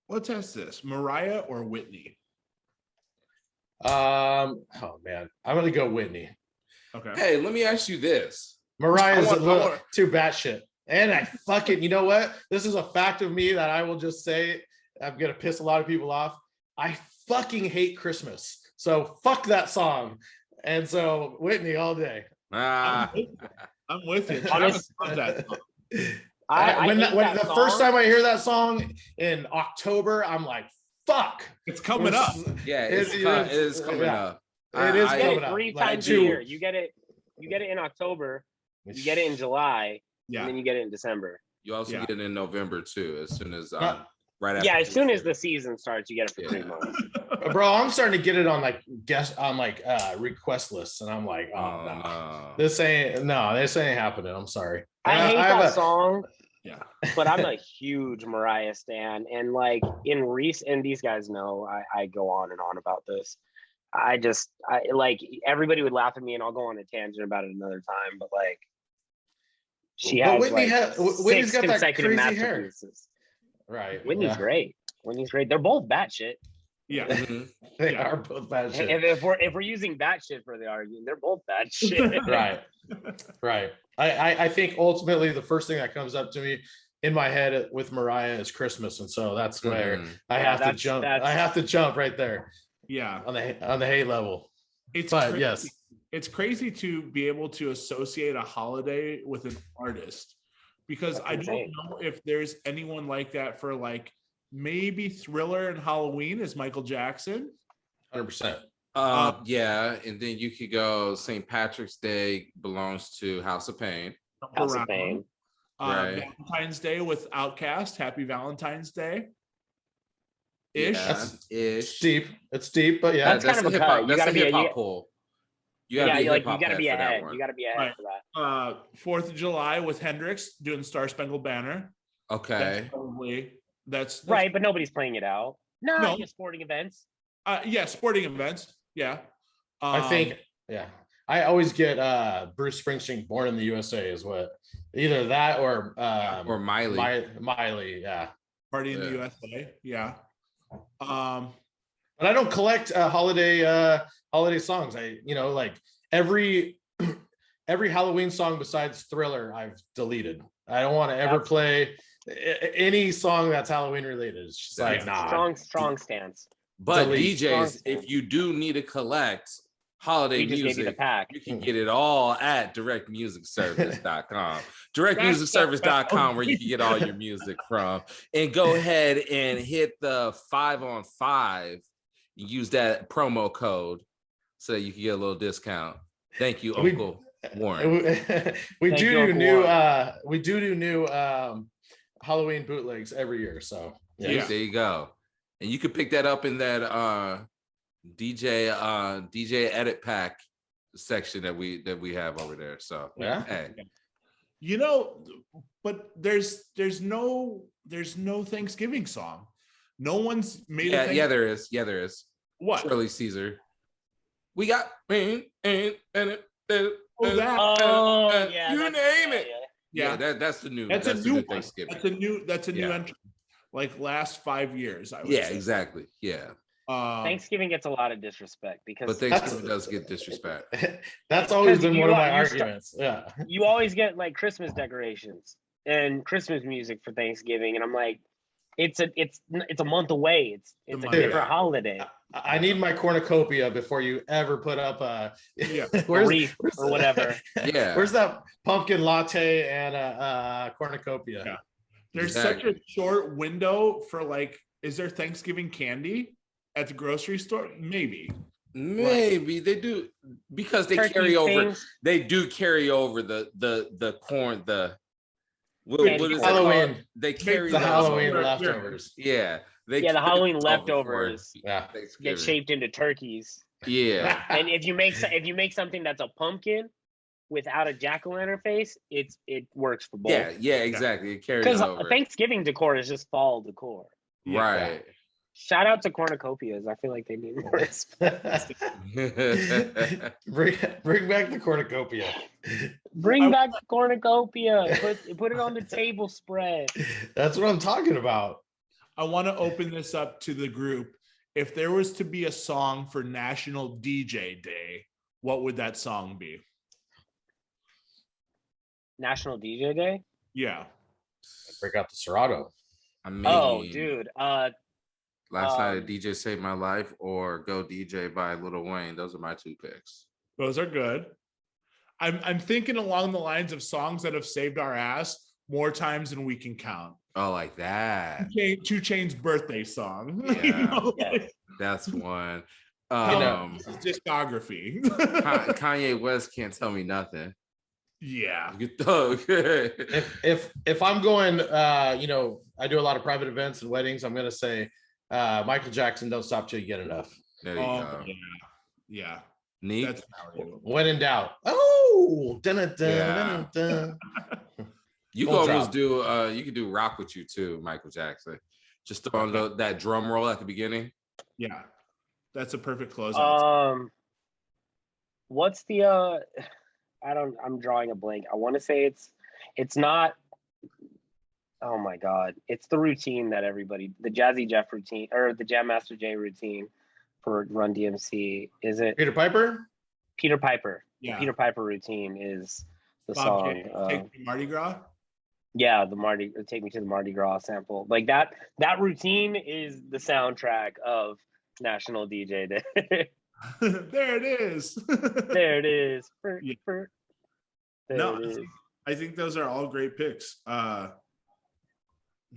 Let's ask this: Mariah or Whitney? Oh man, I'm gonna go Whitney. Okay. Hey, let me ask you this. Mariah's a little too batshit. And I fucking, you know what? This is a fact of me that I will just say I'm gonna piss a lot of people off. I fucking hate Christmas. So fuck that song. And so Whitney all day. Ah, I'm with you. Honest- Travis loves that song. When hate that the first song. time I hear that song in October, I'm like, fuck. It's coming up. yeah, it is coming up. It is You get coming it up. 3 Like, times a year. You get it in October, you get it in July, Yeah. and then you get it in December. You also get it in November too, as soon as right after. Yeah, as soon as the season starts, you get it for 3 Yeah. months. Bro, I'm starting to get it on like request lists, and I'm like, oh no. no. This ain't happening. I'm sorry. I hate have that song. Yeah. But I'm a huge Mariah stan, and like and these guys know I go on and on about this. I like everybody would laugh at me, and I'll go on a tangent about it another time. But like, she has Whitney's got that consecutive crazy hair. masterpieces. Right. Whitney's great. Whitney's great. They're both batshit. Yeah. Mhm. They are both bad shit. If we're using batshit for the argument, they're both batshit. Right. I think ultimately the first thing that comes up to me in my head with Mariah is Christmas, and so that's where I have to jump. I have to jump right there. Yeah. On the hate level. It's but crazy. It's crazy to be able to associate a holiday with an artist, because I don't know if there's anyone like that for like maybe Thriller and Halloween is Michael Jackson. 100%. Yeah, and then you could go St. Patrick's Day belongs to House of Pain. House of Pain. Right. Valentine's Day with Outkast. Happy Valentine's Day. Ish. Yeah, It's deep. It's deep, but yeah. That's kind of a cut. You gotta be hip-hop pool. You gotta be ahead. You gotta be ahead for that. 4th of July with Hendrix doing Star Spangled Banner. Okay. That's right, but nobody's playing it out. No, sporting events. Sporting events. Yeah. I think, I always get Bruce Springsteen, Born in the USA is what, either that or Miley. Miley, yeah. Party in the USA, yeah. But I don't collect holiday songs. I like every Halloween song besides Thriller I've deleted. I don't want to ever play any song that's Halloween related. It's just like nah. Strong stance. But DJs, if you do need to collect holiday music, you can get it all at directmusic.service.com. Directmusicservice.com, where you can get all your music from. And go ahead and hit the 5 on 5. Use that promo code so that you can get a little discount. Thank you, Uncle Warren. We do new Halloween bootlegs every year. So there you go. And you can pick that up in that DJ edit pack section that we have over there. So hey. But there's no Thanksgiving song. No one's made a thing. Yeah, there is. What? Shirley Caesar. We got you name it. Yeah, that's the new. That's a new Thanksgiving. That's a new entry. Like last 5 years, I would say. Exactly. Yeah. Thanksgiving gets a lot of disrespect but Thanksgiving does get disrespect. That's always been one of my arguments. You always get like Christmas decorations and Christmas music for Thanksgiving, and I'm like, it's a month away. It's a different holiday. I need my cornucopia before you ever put up a wreath or whatever. Where's that pumpkin latte and a cornucopia? Yeah. There's such a short window for like, is there Thanksgiving candy at the grocery store? Maybe they do, because they carry over. They do carry over the corn. What is Halloween? They carry the Halloween leftovers. Yeah, the Halloween leftovers. Yeah, get shaped into turkeys. Yeah, and if you make something that's a pumpkin without a jack-o'-lantern face, it works for both. Yeah, exactly. It carries over. Because Thanksgiving decor is just fall decor. Right. Shout out to cornucopias. I feel like they need more respect. Bring back the cornucopia. Bring back the cornucopia. Put it on the table spread. That's what I'm talking about. I want to open this up to the group. If there was to be a song for National DJ Day, what would that song be? National DJ Day? Yeah. Break out the Serato. I mean, oh, dude. Last Night a DJ Saved My Life or Go DJ by Lil Wayne. Those are my 2 picks. Those are good. I'm thinking along the lines of songs that have saved our ass more times than we can count. Oh, like that. 2 Chainz's birthday song. Yeah, You know, Yes. that's one. Discography. Kanye West Can't Tell Me Nothing. Yeah. Okay. If I'm going, you know, I do a lot of private events and weddings. I'm gonna say Michael Jackson, Don't Stop Till You Get Enough. There you go. Yeah. Neek. That's When in doubt. Oh, dun, dun, Yeah. dun, dun. You Full can almost drop. do you could do Rock With You too, Michael Jackson. Just throw on that drum roll at the beginning. Yeah. That's a perfect closeout. What's the I'm drawing a blank. I want to say it's not, oh my god, it's the routine that everybody, the Jazzy Jeff routine or the Jam Master Jay routine for Run DMC. Is it Peter Piper? Peter Piper? Yeah. The Peter Piper routine is the Bob song. J, Take Me to Mardi Gras. Yeah, the Take Me to the Mardi Gras sample. Like that routine is the soundtrack of National DJ Day. There it is. There it is. Yeah. There No, it is. I think those are all great picks. No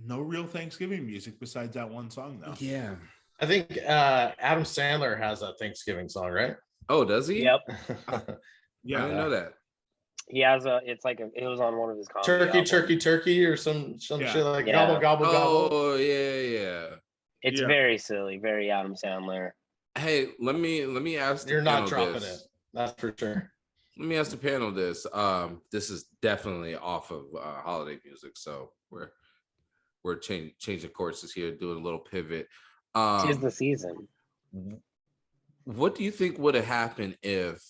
real Thanksgiving music besides that one song, though. Yeah. I think Adam Sandler has a Thanksgiving song, right? Oh, does he? Yep. Yeah, I didn't know that. He has it was on one of his comedy turkey or some Yeah. shit like Yeah. gobble gobble. Oh, yeah. It's very silly, very Adam Sandler. Hey, let me ask. You're not dropping this. it. That's for sure. Let me ask the panel this. This is definitely off of holiday music, so we're changing courses here, doing a little pivot. 'Tis the season. What do you think would have happened if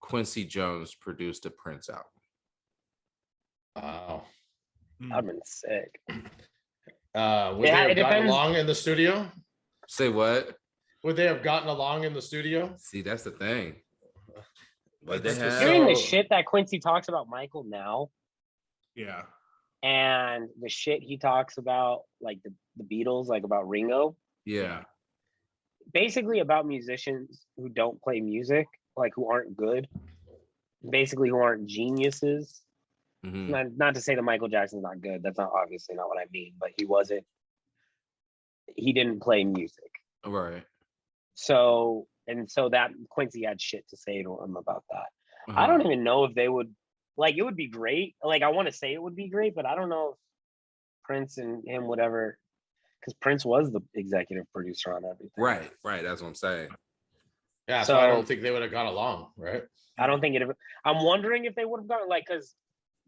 Quincy Jones produced a Prince album? Wow. I've been sick. Would they have gotten along in the studio? Say what? Would they have gotten along in the studio? See, that's the thing. But That's they have. Hearing the shit that Quincy talks about Michael now, Yeah. and the shit he talks about, like the Beatles, like about Ringo, Yeah. basically about musicians who don't play music, like who aren't good, basically who aren't geniuses. Mhm. Not to say that Michael Jackson's not good. That's not obviously not what I mean, but he didn't play music. Right. So that Quincy had shit to say to him about that. I don't even know if they would, like, it would be great. Like, I want to say it would be great, but I don't know if Prince and him would ever, because Prince was the executive producer on everything. Right. That's what I'm saying. Yeah, so I don't think they would have got along, right? I don't think I'm wondering if they would have gotten, like, because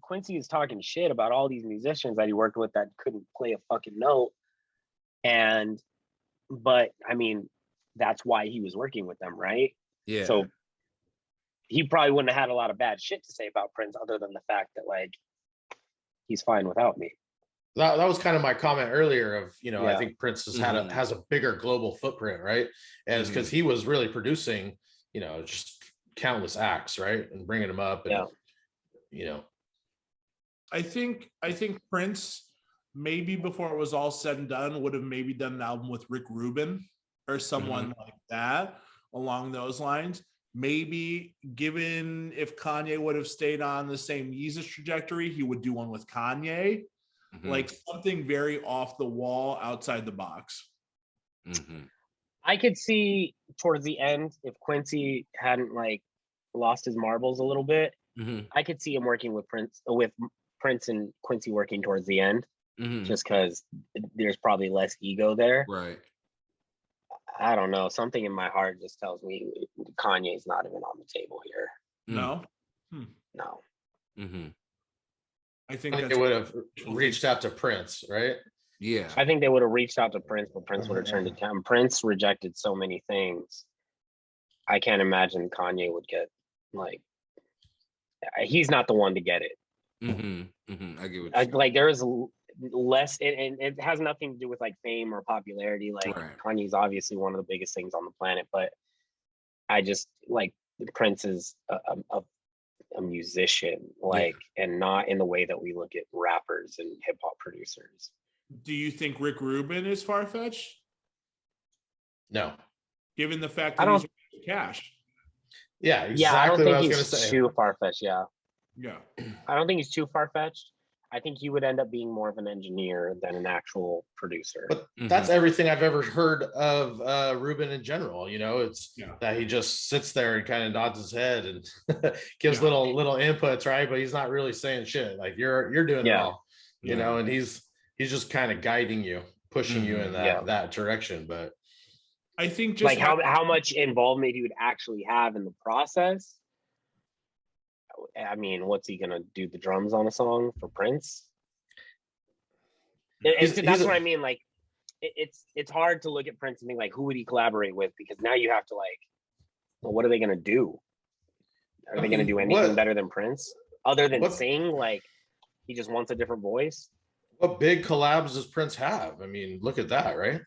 Quincy is talking shit about all these musicians that he worked with that couldn't play a fucking note. But I mean, that's why he was working with them, right? Yeah. So he probably wouldn't have had a lot of bad shit to say about Prince other than the fact that, like, he's fine without me. That was kind of my comment earlier of, you know, Yeah. I think Prince has a bigger global footprint, right? And it's because he was really producing, you know, just countless acts, right? And bringing them up and, you know. I think Prince, maybe before it was all said and done, would have maybe done an album with Rick Rubin or someone like that along those lines. Maybe given if Kanye would have stayed on the same Yeezus trajectory, he would do one with Kanye, like something very off the wall, outside the box. I could see towards the end, if Quincy hadn't, like, lost his marbles a little bit, I could see him working with Prince and Quincy working towards the end, just because there's probably less ego there. Right. I don't know. Something in my heart just tells me Kanye's not even on the table here. No. No. I think they would have reached out to Prince, right? Yeah. I think they would have reached out to Prince, but Prince would have turned it down. Prince rejected so many things. I can't imagine Kanye would get, like, he's not the one to get it. I get what Like, there is less, and it has nothing to do with, like, fame or popularity. Like, Kanye's obviously one of the biggest things on the planet, but I just, like, Prince is a musician, like, and not in the way that we look at rappers and hip hop producers. Do you think Rick Rubin is far-fetched? No. given the fact I that don't. he's cash. Yeah, Yeah, I exactly don't what I think was he's gonna say. too far fetched. Yeah, Yeah. I don't think he's too far fetched. I think he would end up being more of an engineer than an actual producer. But that's everything I've ever heard of Ruben in general. You know, it's Yeah. that he just sits there and kind of nods his head and gives Yeah. little inputs, right? But he's not really saying shit. Like you're doing it Yeah. all, you know, and he's just kind of guiding you, pushing you in that direction. But I think just like how much involvement he would actually have in the process. I mean, what's he gonna do? The drums on a song for Prince? That's what I mean. Like, it's hard to look at Prince and think like, who would he collaborate with? Because now you have to like, well, what are they gonna do? Are they gonna do anything better than Prince? Other than sing, like he just wants a different voice. What big collabs does Prince have? I mean, look at that, right?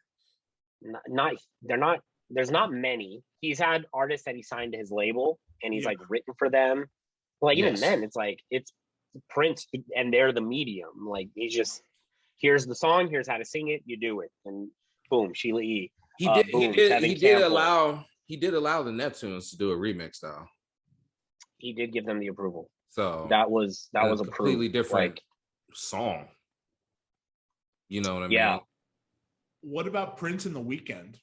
There's not many. He's had artists that he signed to his label and he's like written for them. Like even then, it's like it's Prince and they're the medium. Like he's just here's the song, here's how to sing it, you do it, and boom, Sheila E. He did allow the Neptunes to do a remix though. He did give them the approval. So that was a approved. Completely different song. You know what I mean? What about Prince in The Weeknd?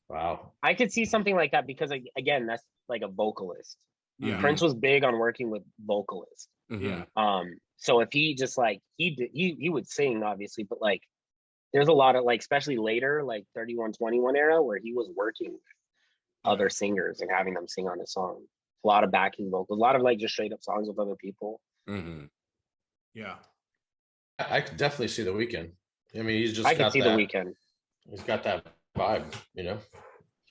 Wow. I could see something like that because again, that's like a vocalist. Yeah. Prince was big on working with vocalists. Yeah. So if he just like he would sing obviously, but like there's a lot of like especially later like 3121 era where he was working with other singers and having them sing on his song. A lot of backing vocals, a lot of like just straight up songs with other people. Yeah. I could definitely see The Weeknd. I mean, he's just I can see The Weeknd. He's got that vibe, you know.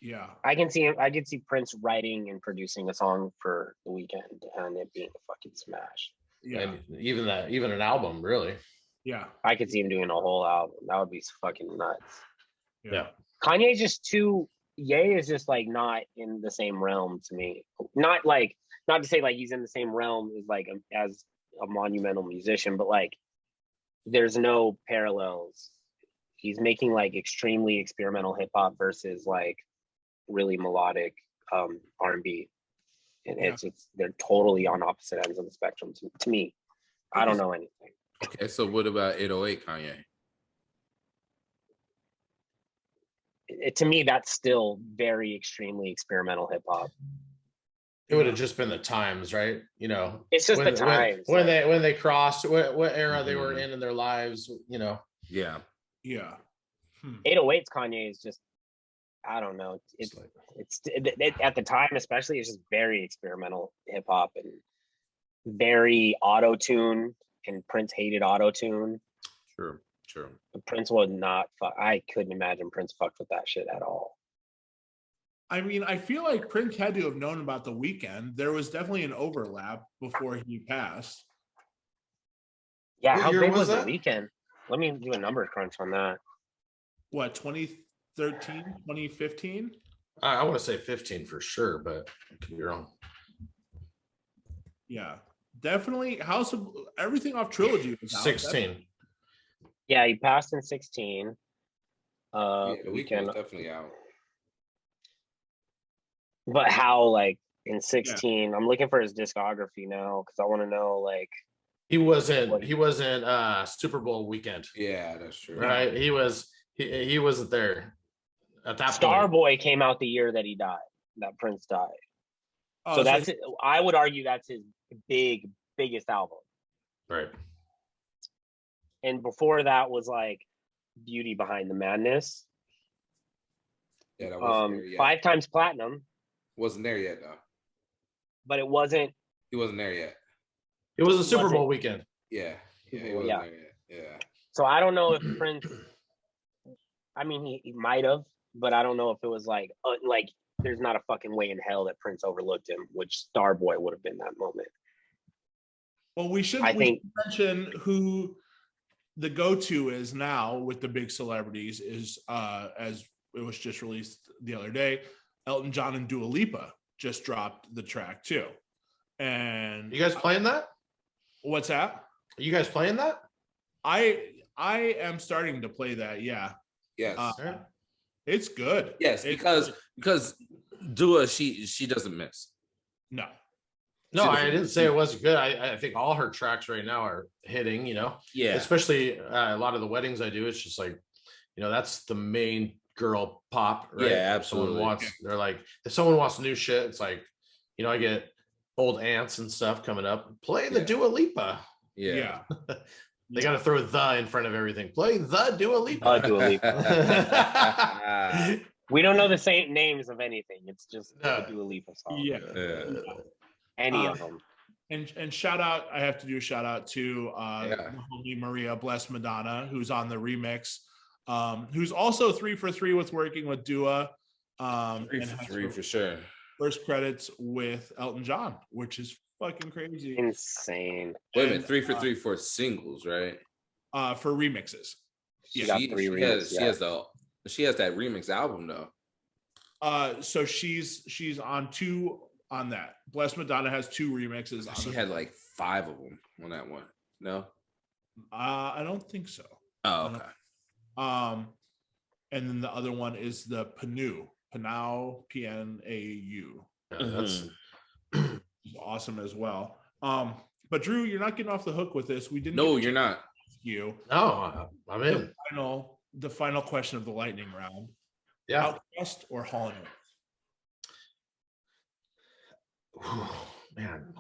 Yeah. I can see Prince writing and producing a song for The Weeknd and it being a fucking smash. Yeah. And even an album, really. Yeah. I could see him doing a whole album. That would be fucking nuts. Yeah. Kanye's just too. Ye is just like not in the same realm to me. Not to say like he's in the same realm as like as a monumental musician, but like there's no parallels. He's making like extremely experimental hip hop versus like really melodic R&B, and it's they're totally on opposite ends of the spectrum to me. I don't know anything. Okay, so what about 808 Kanye? To me, that's still very extremely experimental hip hop. It would have just been the times, right? You know, it's just the times when they crossed what era they were in their lives. You know, yeah. 808's Kanye is just, I don't know. It's at the time, especially, it's just very experimental hip hop and very auto tune. And Prince hated auto tune. True. Prince would not. I couldn't imagine Prince fucked with that shit at all. I mean, I feel like Prince had to have known about The Weeknd. There was definitely an overlap before he passed. Yeah, how big was The Weeknd? Let me do a number crunch on that. What, 2013, 2015? I want to say 15 for sure, but I could be wrong. Yeah, definitely. House of everything off Trilogy was 16. Yeah, he passed in 16. The Weeknd was definitely out. But how, like, in 16? I'm looking for his discography now because I want to know, like, he wasn't Super Bowl weekend. Yeah, that's true. Right, he wasn't there at that point. Starboy came out the year that he died, that Prince died. So that's it. I would argue that's his biggest album. Right. And before that was like Beauty Behind the Madness. Yeah, that wasn't there yet. 5 times platinum. Wasn't there yet though. But it wasn't. He wasn't there yet. It was a Super Bowl weekend. Yeah. Yeah, he wasn't there yet. Yeah. So I don't know if Prince. I mean, he might have, but I don't know if it was like there's not a fucking way in hell that Prince overlooked him, which Starboy would have been that moment. Well, we should mention who the go-to is now with the big celebrities is as it was just released the other day, Elton John and Dua Lipa just dropped the track too. And you guys playing that? What's that? Are you guys playing that? I am starting to play that, yeah. Yes. It's good. Yes, It's because Dua, she doesn't miss. no. No, I didn't say it wasn't good. I think all her tracks right now are hitting, Yeah. especially a lot of the weddings I do. It's just like, that's the main girl pop, right? Yeah, absolutely. They're like, if someone wants new shit, it's like, I get old aunts and stuff coming up. Play the Dua Lipa. Yeah. They got to throw the in front of everything. Play the Dua Lipa. Dua Lipa. We don't know the same names of anything. It's just the Dua Lipa song. Yeah. Any of them. And shout out, I have to do a shout out to homie Maria Bless Madonna, who's on the remix, who's also 3 for 3 with working with Dua. 3 for 3 for sure. First credits with Elton John, which is fucking crazy. Insane. Wait a minute, 3 for 3 for singles, right? For remixes. She got 3 remixes. She has that remix album though. So she's on 2 on that. Bless Madonna has 2 remixes. She had like 5 of them on that one. No? I don't think so. Oh, okay. And then the other one is the Pnau, P-N-A-U. That's awesome as well. But Drew, you're not getting off the hook with this. We didn't. No, you're not. You. No, I'm in. The final question of the lightning round. Yeah. Outkast or Hall & Oates? Man.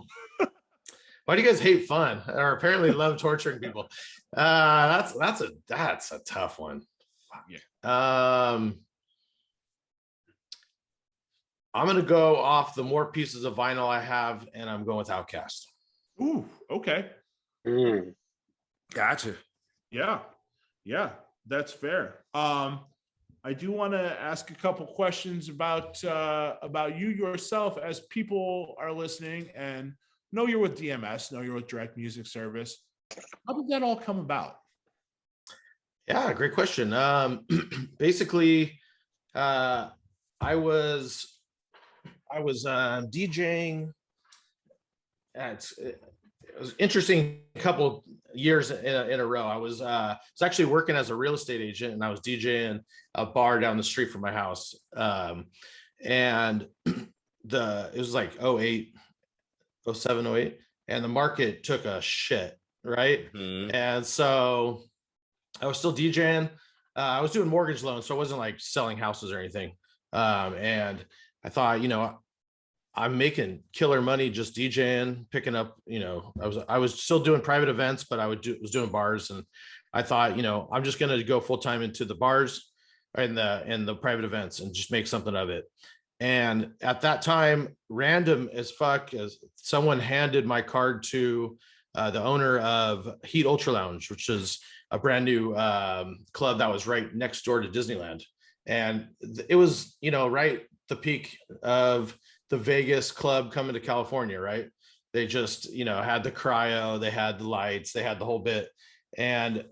Why do you guys hate fun or apparently love torturing people? That's a tough one. Yeah. I'm gonna go off the more pieces of vinyl I have, and I'm going with Outkast. Ooh, okay. Gotcha. Yeah, that's fair. I do want to ask a couple questions about you yourself, as people are listening and know you're with DMS, know you're with Direct Music Service. How did that all come about? Yeah, great question. Basically, I was DJing. It was interesting couple years in a row. I was actually working as a real estate agent, and I was DJing a bar down the street from my house. And it was like 08, 07, 08, and the market took a shit, right? Mm-hmm. And so I was still DJing. I was doing mortgage loans, so I wasn't like selling houses or anything. And I thought, I'm making killer money just DJing, picking up, I was still doing private events, but I was doing bars. And I thought, I'm just going to go full time into the bars and the private events and just make something of it. And at that time, random as fuck, as someone handed my card to the owner of Heat Ultra Lounge, which is a brand new club that was right next door to Disneyland. And it was, right the peak of the Vegas club coming to California, right? They just, had the cryo, they had the lights, they had the whole bit. And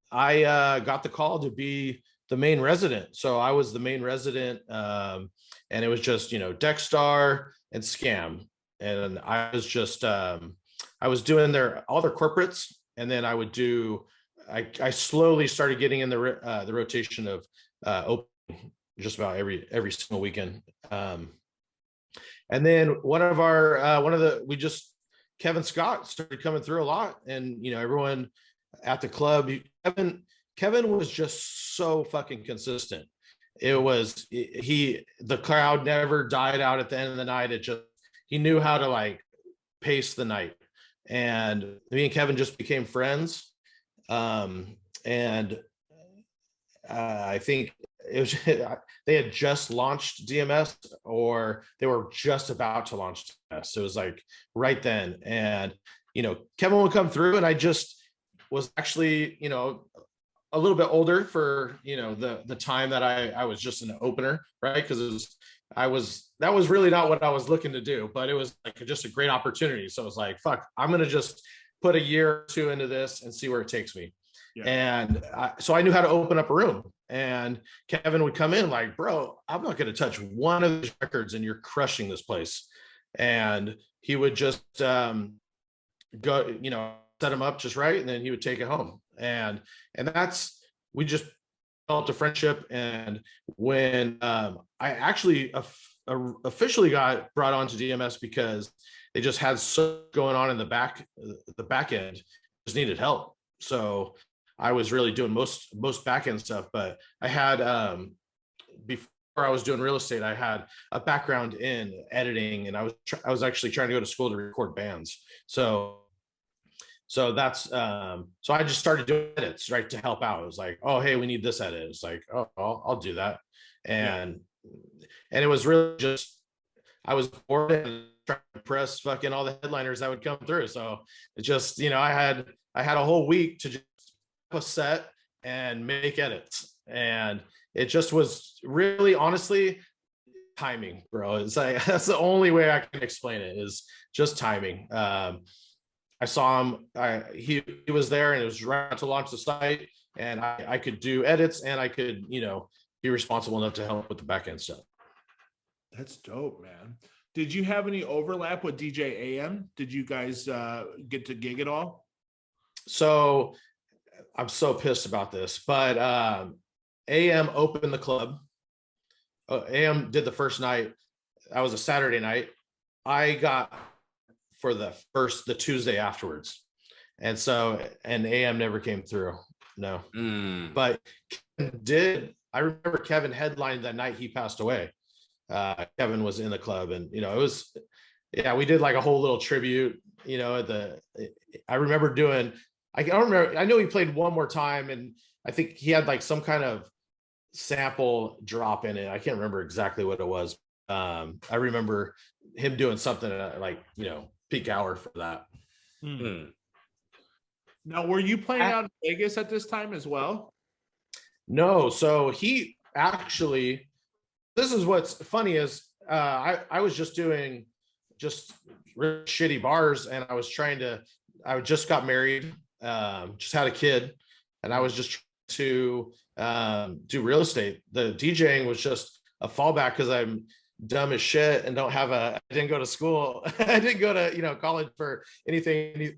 I got the call to be the main resident. So I was the main resident. And it was just, Deckstar and Scam. And I was just, I was doing all their corporates. And then I would I slowly started getting in the rotation of open just about every single weekend. And then Kevin Scott started coming through a lot, and everyone at the club, Kevin was just so fucking consistent. The crowd never died out at the end of the night. He knew how to like pace the night, and me and Kevin just became friends. I think it was they had just launched DMS, or they were just about to launch DMS. So it was like right then. And Kevin would come through, and I just was actually a little bit older for the time that I was just an opener, right? Because that was really not what I was looking to do, but it was like just a great opportunity. So it was like, fuck, I'm gonna just put a year or two into this and see where it takes me. Yeah. And so I knew how to open up a room, and Kevin would come in like, bro, I'm not going to touch one of these records and you're crushing this place. And he would just go, set him up just right. And then he would take it home. And we just developed a friendship. And when I actually officially got brought on to DMS because they just had so going on in the back end, just needed help. So I was really doing most back end stuff, but I had before I was doing real estate, I had a background in editing, and I was actually trying to go to school to record bands. So that's so I just started doing edits, right, to help out. It was like, oh, hey, we need this edit. It's like, oh, I'll do that. And it was really just, I was bored and trying to press fucking all the headliners that would come through. So it just, I had a whole week to just a set and make edits. And it just was really, honestly, timing, bro. It's like, that's the only way I can explain it, is just timing. I saw him, he was there, and it was right to launch the site, and I could do edits, and I could, be responsible enough to help with the back end stuff. That's dope, man. Did you have any overlap with DJ AM? Did you guys get to gig at all? So I'm so pissed about this, but AM opened the club. AM did the first night. That was a Saturday night. I got for the Tuesday afterwards. And AM never came through. No. But I remember Kevin headlined that night he passed away. Kevin was in the club, and it was, we did like a whole little tribute, I remember doing, I know he played one more time, and I think he had like some kind of sample drop in it. I can't remember exactly what it was. I remember him doing something like, peak hour for that. Now, were you playing out in Vegas at this time as well? No. So he actually, this is what's funny is I was just doing just really shitty bars, and I just got married, just had a kid, and I was just trying to do real estate. The DJing was just a fallback because I'm dumb as shit and I didn't go to school. I didn't go to, college for anything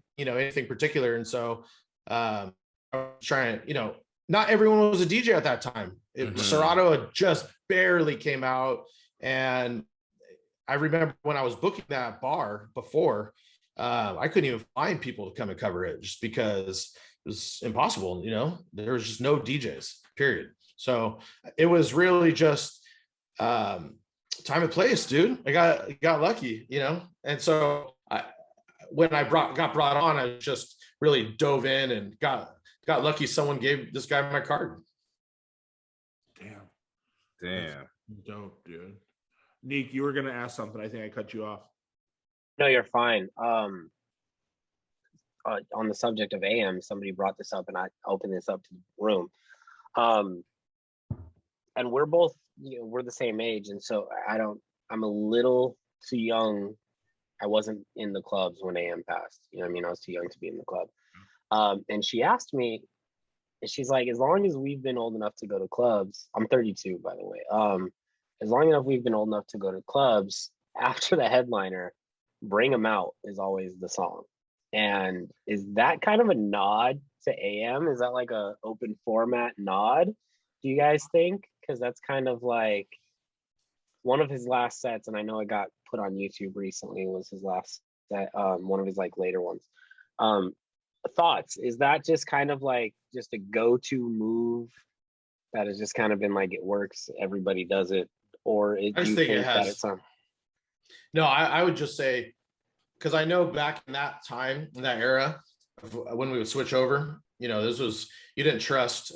particular. And so I was trying, not everyone was a DJ at that time. Serato had just barely came out. And I remember when I was booking that bar before, I couldn't even find people to come and cover it just because it was impossible. There was just no DJs, period. So it was really just time and place, dude. I got lucky, and so when I got brought on, I just really dove in and got lucky. Someone gave this guy my card. Damn. That's dope, dude. Neek, you were gonna ask something. I think I cut you off. No, you're fine. On the subject of AM, somebody brought this up, and I opened this up to the room. And we're both, we're the same age, and so I'm a little too young. I wasn't in the clubs when AM passed. I was too young to be in the club. And she asked me, and she's like, as long as we've been old enough to go to clubs, I'm 32, by the way. As long enough we've been old enough to go to clubs, after the headliner, Bring 'Em Out is always the song. And is that kind of a nod to AM? Is that like a open format nod, do you guys think? Because that's kind of like one of his last sets, and I know it got put on YouTube recently, was his last set, one of his like later ones. Thoughts? Is that just kind of like just a go-to move that has just kind of been like, it works, everybody does it? Or do you think it has, that it's on? No, I would just say, because I know back in that time, in that era, when we would switch over, this was, you didn't trust,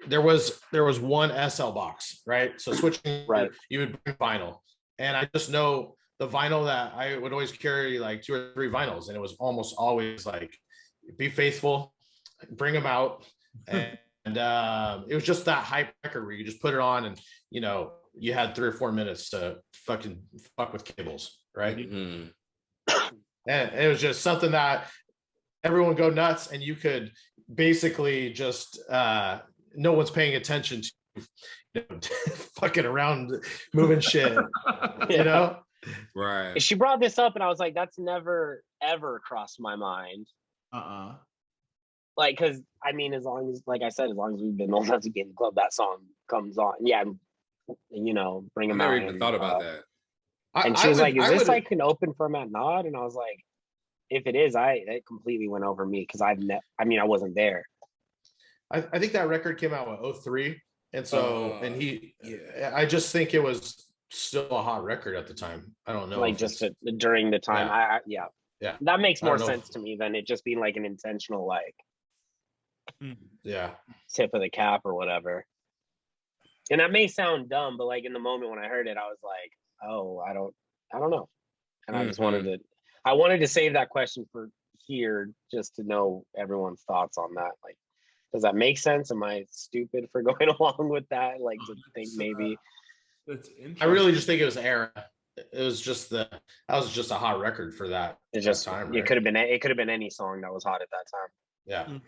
there was one SL box, right? So switching, right, you would bring vinyl. And I just know the vinyl that I would always carry like 2 or 3 vinyls. And it was almost always like, Be Faithful, Bring 'Em Out. And it was just that hype record where you just put it on and, you had 3 or 4 minutes to fuck with cables, right? Mm-hmm. And it was just something that everyone would go nuts, and you could basically just no one's paying attention to fucking around moving shit, Right. She brought this up, and I was like, that's never ever crossed my mind. Like, because I mean, as long as, like I said, as long as we've been old enough to get in the club, that song comes on. Yeah, you know, bring I him never out. even thought about that. And she was like, "Is this like an open format nod?" And I was like, "If it is, it completely went over me because I wasn't there." I think that record came out with 03. And so, I just think it was still a hot record at the time. I don't know. Like just during the time. Yeah. Yeah. That makes more sense to me than it just being like an intentional, like, tip of the cap or whatever. And that may sound dumb, but like in the moment when I heard it, I was like, oh, I don't know. And I just wanted to save that question for here just to know everyone's thoughts on that. Like, does that make sense? Am I stupid for going along with that? Like to think maybe that's interesting. I really just think it was era. It was just that was just a hot record for that. It's just time. Right? It could have been any song that was hot at that time. Yeah.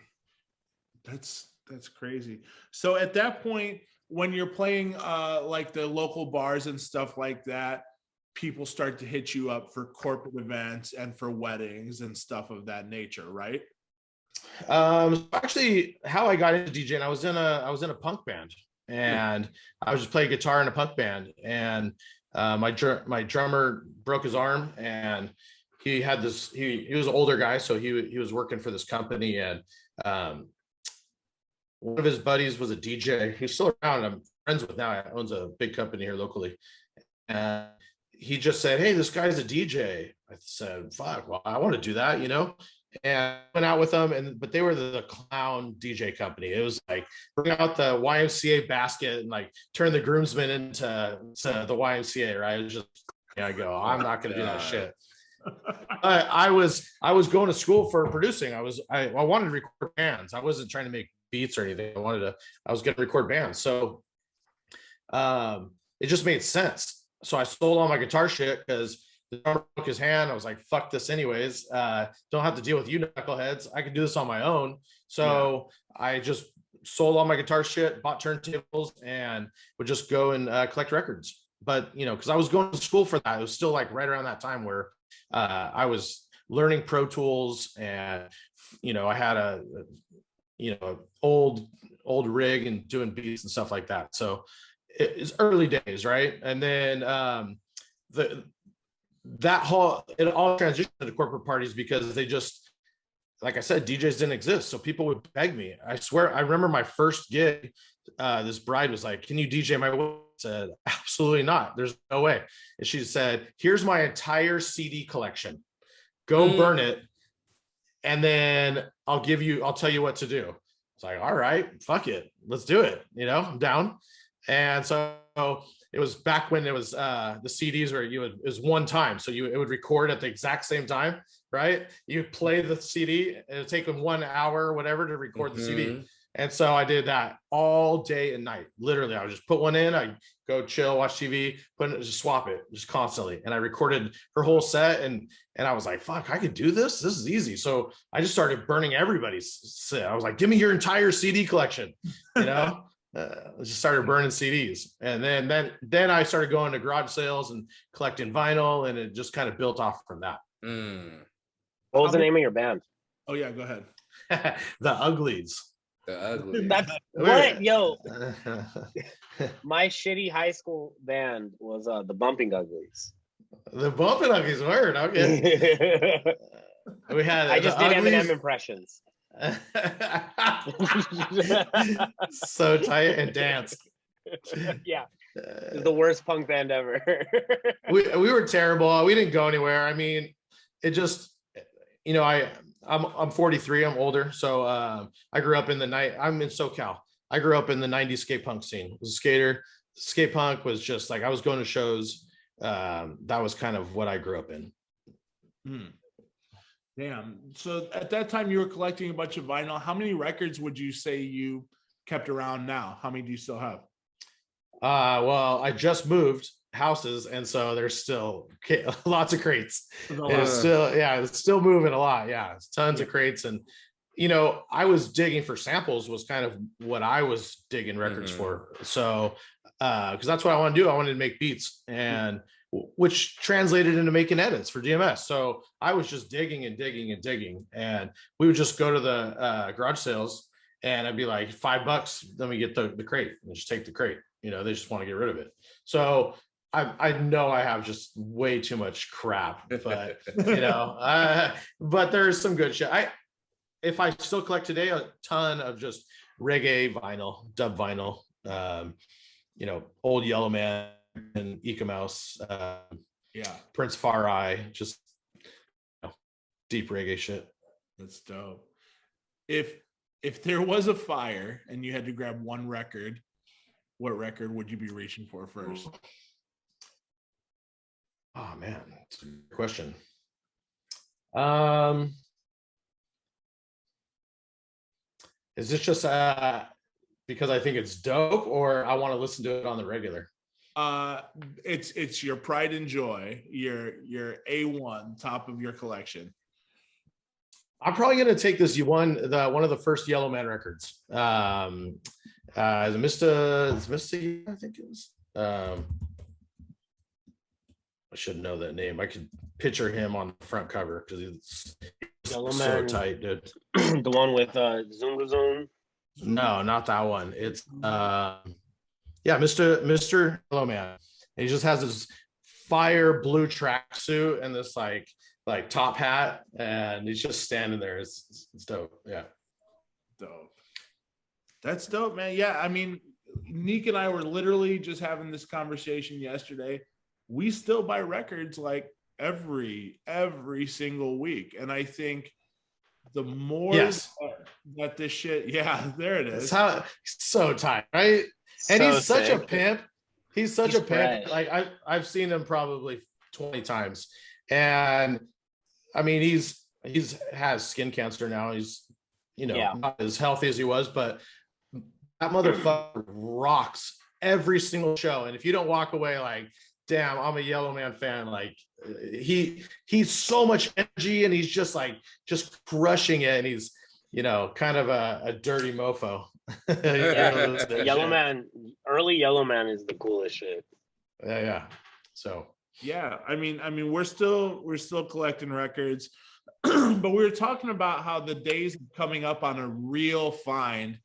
That's crazy. So at that point, when you're playing like the local bars and stuff like that, people start to hit you up for corporate events and for weddings and stuff of that nature, right? Actually, how I got into DJing, I was in a punk band, and I was just playing guitar in a punk band, and my drummer broke his arm, and he had this. He was an older guy, so he was working for this company, and one of his buddies was a DJ. He's still around. I'm friends with now. He owns a big company here locally, and he just said, "Hey, this guy's a DJ." I said, "Fuck, well, I want to do that," you know. And went out with them, but they were the clown DJ company. It was like bring out the YMCA basket and like turn the groomsmen into the YMCA, right? It was just, I go, I'm not going to do that shit. I was going to school for producing. I wanted to record bands. I wasn't trying to make beats or anything. I was going to record bands. So it just made sense. So I sold all my guitar shit because the drummer broke his hand. I was like, fuck this anyways. Don't have to deal with you knuckleheads. I can do this on my own. So I just sold all my guitar shit, bought turntables, and would just go and collect records. But, you know, because I was going to school for that. It was still like right around that time where I was learning Pro Tools, and, you know, I had a old rig and doing beats and stuff like that. So it's early days, right? And then it all transitioned to corporate parties because they just, like I said, DJs didn't exist. So people would beg me. I swear, I remember my first gig, this bride was like, "Can you DJ my wedding?" I said, "Absolutely not. There's no way." And she said, "Here's my entire CD collection. Go burn it. And then I'll tell you what to do." It's like, all right, fuck it. Let's do it. You know, I'm down. And so it was back when it was the CDs where it was one time. So it would record at the exact same time, right? You play the CD, and it would take them 1 hour or whatever to record the CD. And so I did that all day and night. Literally, I would just put one in, I go chill, watch TV, just swap it just constantly. And I recorded her whole set, and I was like, fuck, I could do this. This is easy. So I just started burning everybody's set. I was like, give me your entire CD collection, you know? I just started burning CDs, and then I started going to garage sales and collecting vinyl, and it just kind of built off from that. What was the name of your band? Oh yeah, go ahead. The Uglies. The Uglies. That's what, yo. My shitty high school band was the Bumping Uglies. The Bumping Uglies, word. Okay. We had. I just did Eminem impressions. So tight and dance. Yeah, the worst punk band ever. we were terrible. We didn't go anywhere. I mean, it just, you know, I'm 43. I'm older, so I grew up in I'm in SoCal. I grew up in the 90s skate punk scene. I was a skater. Skate punk was just like I was going to shows. That was kind of what I grew up in. Damn. So at that time you were collecting a bunch of vinyl. How many records would you say you kept around now? How many do you still have? Well, I just moved houses, and so there's still lots of crates. It's still moving a lot. Yeah, it's tons of crates. And, you know, I was digging for samples was kind of what I was digging records for. So, because that's what I want to do. I wanted to make beats. And which translated into making edits for DMS. So I was just digging and digging and digging, and we would just go to the garage sales, and I'd be like, $5, let me get the crate, and just take the crate. You know, they just want to get rid of it. So I know I have just way too much crap, but you know, but there's some good shit. If I still collect today, a ton of just reggae vinyl, dub vinyl, you know, old Yellow Man and Eka Mouse, Prince Far Eye, just you know, deep reggae shit. That's dope. If there was a fire and you had to grab one record, what record would you be reaching for first? Oh man, that's a good question. Is this just because I think it's dope, or I want to listen to it on the regular? It's your pride and joy, your A1, top of your collection. I'm probably gonna take this one of the first Yellow Man records. Mr. I think it was. I should know that name. I could picture him on the front cover because he's Yellow so Man. tight, dude. The one with Zoom Zoom. No, not that one. It's Mr. Yellow Man. And he just has this fire blue tracksuit and this like top hat, and he's just standing there. It's dope. Yeah. Dope. That's dope, man. Yeah, I mean, Neek and I were literally just having this conversation yesterday. We still buy records like every single week, and I think the more that this shit, there it is. So tight, right? And So he's such sick. a pimp. He's such a pimp. fresh. Like I've seen him probably 20 times, and I mean he's has skin cancer now. He's not as healthy as he was, but that motherfucker rocks every single show. And if you don't walk away like, damn, I'm a Yellow Man fan, like he's so much energy, and he's just crushing it, and he's kind of a dirty mofo. Yellow Man, early Yellow Man is the coolest shit. Yeah. So I mean we're still collecting records, but we were talking about how the days coming up on a real find,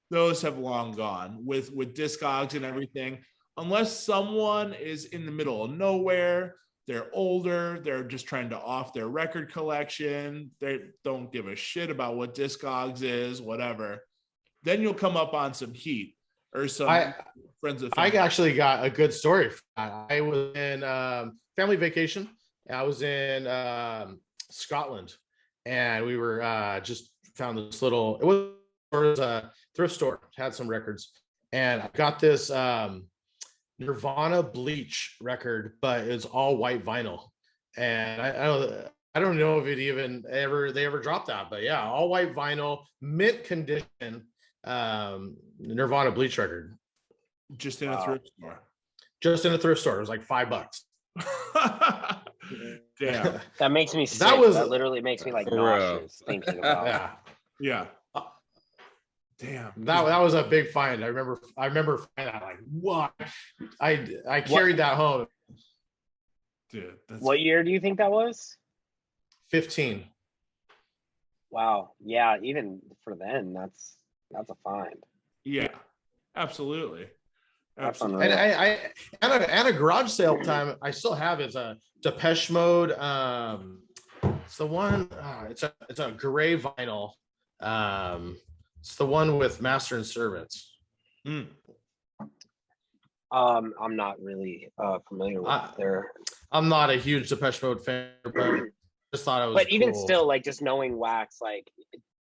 those have long gone with Discogs and everything. Unless someone is in the middle of nowhere, they're older, they're just trying to off their record collection, they don't give a shit about what Discogs is, whatever, then you'll come up on some heat or some friends of family. I actually got a good story for that. I was in family vacation. I was in Scotland, and we were just found this little, it was a thrift store, had some records, and I got this Nirvana Bleach record, but it's all white vinyl, and I don't know if they ever dropped that, but yeah, all white vinyl, mint condition, Nirvana Bleach record, just in a thrift store. Just in a thrift store. It was like $5. Damn. That makes me sick. That literally makes me like nauseous thinking about. Yeah. Damn. That was a big find. I remember finding that, like, what? I carried that home. Dude, what year do you think that was? 15. Wow. Yeah, even for then, that's a find. Yeah, absolutely. And a garage sale time I still have is a Depeche Mode. It's the one. It's a gray vinyl. It's the one with Master and Servants. I'm not really familiar with their. I'm not a huge Depeche Mode fan, but I just thought it was. But even cool. still, like, just knowing Wax, like,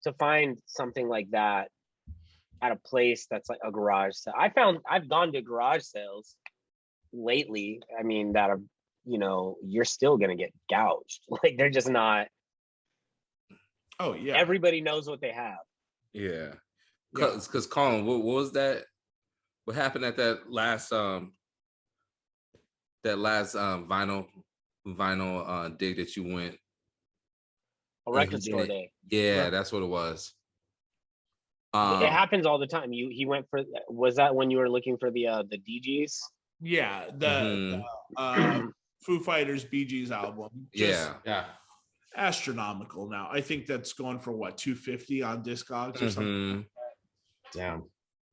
to find something like that at a place that's like a garage sale. I've gone to garage sales lately. I mean, that are, you're still gonna get gouged. Like, they're just not. Oh yeah. Everybody knows what they have. Yeah. Because Colin, what was that? What happened at that last vinyl dig that you went? A record store day. Yeah, that's what it was. It happens all the time. He went for, was that when you were looking for the DJs? Yeah, Foo Fighters Bee Gees album. Yeah. Astronomical. Now I think that's going for what, 250 on Discogs or something. Damn.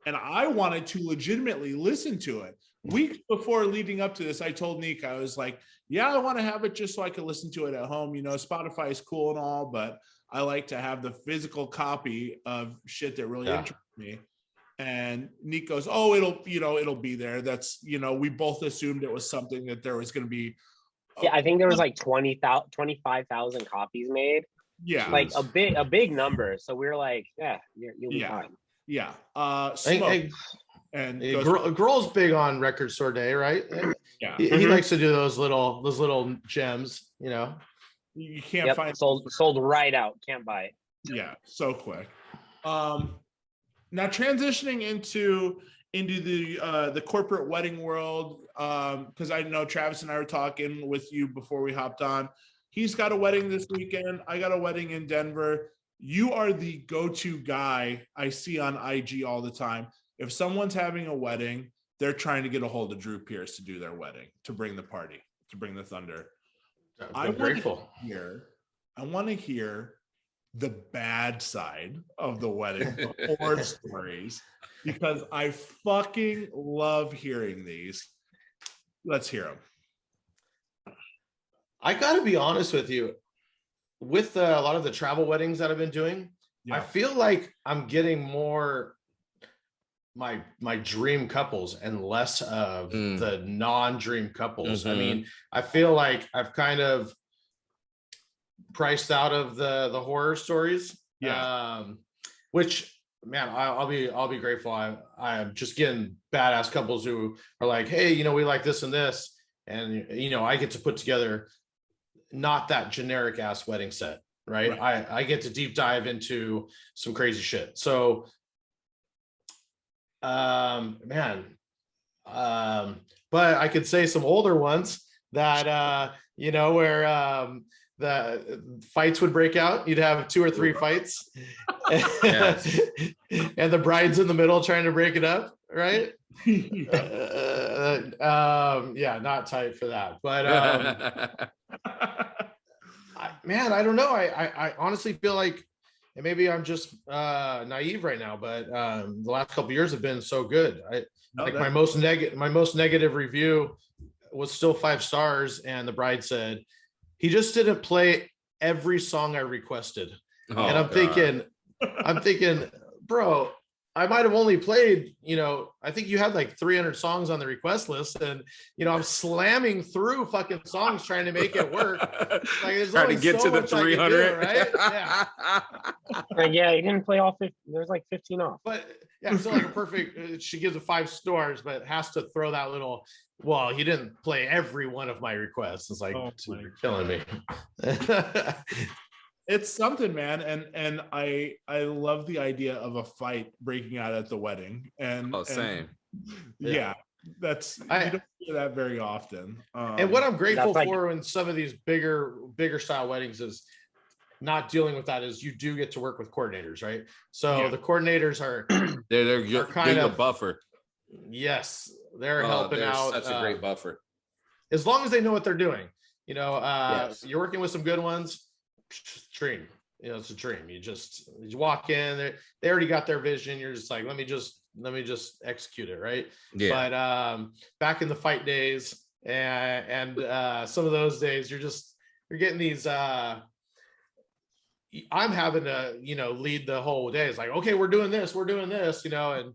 And I wanted to legitimately listen to it. Weeks before leading up to this, I told Neek, I was like, yeah, I want to have it just so I could listen to it at home. You know, Spotify is cool and all, but I like to have the physical copy of shit that really interests me. And Neek goes, oh, it'll be there. That's, we both assumed it was something that there was going to be. Yeah, I think there was like 25,000 copies made. Yeah. Like a big number. So we were like, yeah, you'll be fine. Yeah. Smoke. And Grohl's big on Record Store Day, right? Yeah. He likes to do those little gems, You can't find sold right out. Can't buy it. Yeah, so quick. Now transitioning into the corporate wedding world, because I know Travis and I were talking with you before we hopped on. He's got a wedding this weekend. I got a wedding in Denver. You are the go-to guy I see on IG all the time. If someone's having a wedding, they're trying to get a hold of Drew Pierce to do their wedding, to bring the party, to bring the thunder. I'm grateful. I want to hear the bad side of the wedding, the horror stories, because I fucking love hearing these. Let's hear them. I got to be honest with you. With a lot of the travel weddings that I've been doing, I feel like I'm getting more my dream couples and less of the non-dream couples. I mean, I feel like I've kind of priced out of the horror stories. Which, man, I'll be grateful. I'm just getting badass couples who are like, hey, we like this and this, and I get to put together not that generic ass wedding set, right? I get to deep dive into some crazy shit. So but I could say some older ones that where the fights would break out. You'd have 2 or 3 fights and the bride's in the middle trying to break it up, right? Not tight for that, but I don't know. I honestly feel like, and maybe I'm just naive right now, but the last couple of years have been so good. My most negative review was still 5 stars, and the bride said he just didn't play every song I requested. And I'm thinking, bro, I might have only played, I think you had like 300 songs on the request list, and I'm slamming through fucking songs trying to make it work. Like, there's trying to get to the 300, right? Yeah. Yeah, he didn't play all 50. There's like 15 off. But yeah, it's like a perfect. She gives it 5 stars, but has to throw that little. Well, he didn't play every one of my requests. It's like, you're killing me. It's something, man, and I love the idea of a fight breaking out at the wedding. And same. Yeah, I don't hear that very often. And what I'm grateful for in some of these bigger style weddings is not dealing with that. Is you do get to work with coordinators, right? So the coordinators are they're kind of a buffer. Yes, they're helping out. Such a great buffer. As long as they know what they're doing, you're working with some good ones. Dream, it's a dream. You walk in, they already got their vision. You're just like, let me just execute it, right? But back in the fight days and some of those days, you're getting these. I'm having to lead the whole day. It's like, okay, we're doing this, and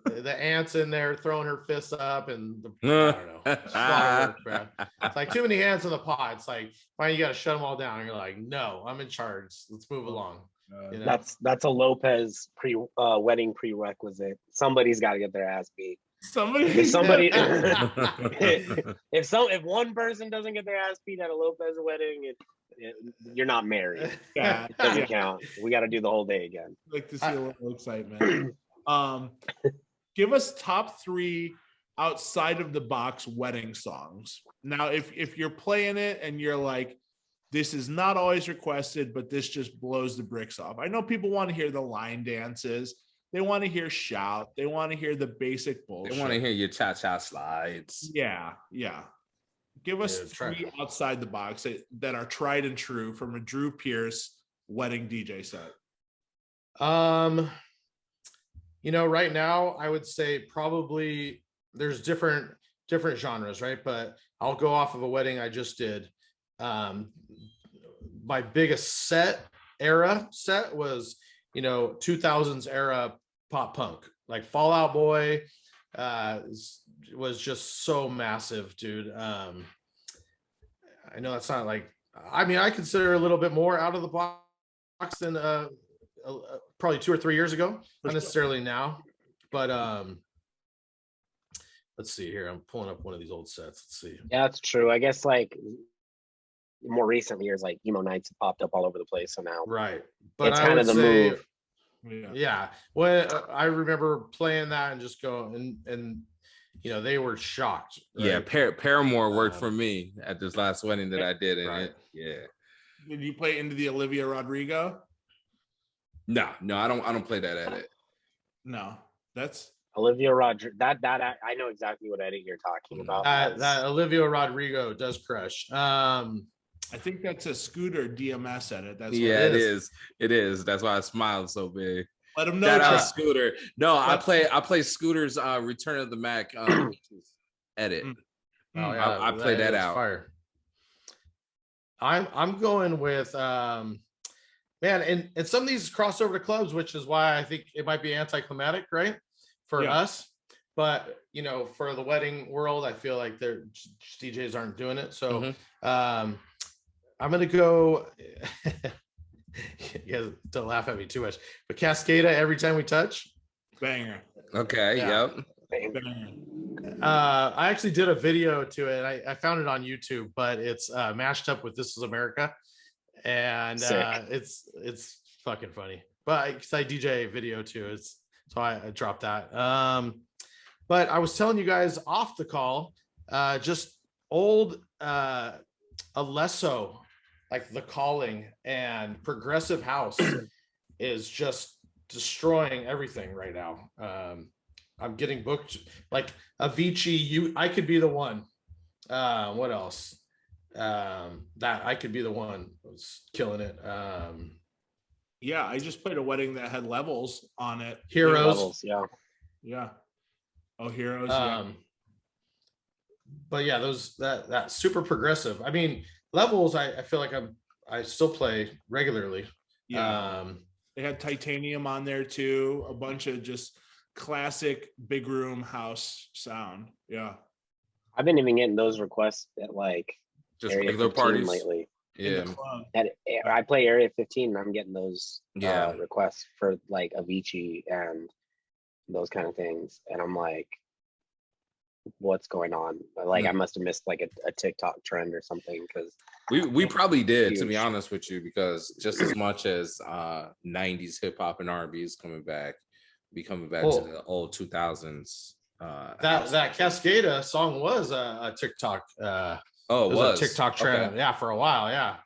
the aunt's in there throwing her fists up, and I don't know. It's a lot of work, bro. It's like too many hands in the pot. It's like, fine, you got to shut them all down. And you're like, no, I'm in charge. Let's move along. That's a Lopez wedding prerequisite. Somebody's got to get their ass beat. If one person doesn't get their ass beat at a Lopez wedding, you're not married. Yeah, it doesn't count. We got to do the whole day again. I'd like to see a little excitement. Give us top 3 outside of the box wedding songs. Now, if you're playing it and you're like, this is not always requested, but this just blows the bricks off. I know people want to hear the line dances. They want to hear shout. They want to hear the basic bullshit. They want to hear your cha-cha slides. Yeah. Give us three outside the box that are tried and true from a Drew Pierce wedding DJ set. Right now I would say probably there's different genres, right? But I'll go off of a wedding I just did. My biggest era set was 2000s era pop punk, like Fall Out Boy was just so massive, dude. I know that's not like, I consider a little bit more out of the box than probably 2 or 3 years ago, not necessarily now, but let's see here. I'm pulling up one of these old sets. Let's see. Yeah, that's true. I guess like more recent years, like emo nights have popped up all over the place. So now, right? But it's kind of the move. Yeah. Well, I remember playing that and just going and they were shocked. Right? Yeah, Paramore worked for me at this last wedding that I did, and Did you play Into the Olivia Rodrigo? No, I don't play that edit. No, that's Olivia Rodrigo. That I know exactly what edit you're talking about. That Olivia Rodrigo does crush. I think that's a Scooter DMS edit. That's what it is. It is. That's why I smiled so big. Let him know. Shout out Scooter. No, I play Scooter's Return of the Mac edit. Oh yeah, I play that out. Fire. I'm going with man, and some of these crossover to clubs, which is why I think it might be anticlimactic, right? For us. But for the wedding world, I feel like their DJs aren't doing it. So I'm gonna go. You guys don't laugh at me too much, but Cascada, Every Time We Touch. Banger. Okay. Yep. Banger. I actually did a video to it. I found it on YouTube, but it's mashed up with This Is America, and it's fucking funny. But because I DJ video too, so I dropped that. But I was telling you guys off the call, just old Alesso, like The Calling and Progressive House is just destroying everything right now. I'm getting booked like Avicii. I Could Be the One. What else? That I Could Be the One was killing it. Yeah, I just played a wedding that had levels on it. Heroes. Levels, yeah. Oh, Heroes. But yeah, that super progressive. I mean, Levels. I feel like I still play regularly. Yeah. They had Titanium on there too. A bunch of just classic big room house sound. Yeah. I've been even getting those requests at like just regular parties lately. Yeah. I play Area 15 and I'm getting those requests for like Avicii and those kind of things. And I'm like, what's going on? Like I must have missed like a TikTok trend or something, because we probably did, to be honest with you, because just as much as 90s hip hop and R&B is coming back to the old 2000s. That Cascada song was a TikTok it was a TikTok trend. Okay. For a while.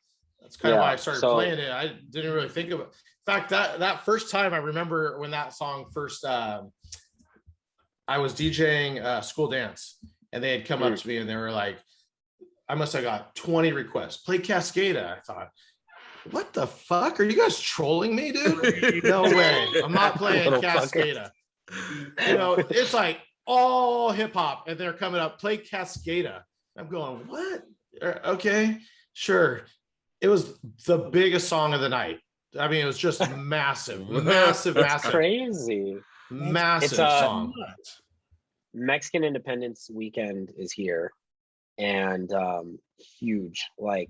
That's kind of why I started playing it. I didn't really think of it. In fact, that first time, I remember when that song first I was DJing school dance, and they had come up to me and they were like, I must have got 20 requests. Play Cascada. I thought, what the fuck? Are you guys trolling me, dude? No way. I'm not playing Cascada. It's like all hip hop, and they're coming up, play Cascada. I'm going, what? Okay, sure. It was the biggest song of the night. I mean, it was just massive. It's crazy. Massive song. Mexican Independence Weekend is here, and huge. Like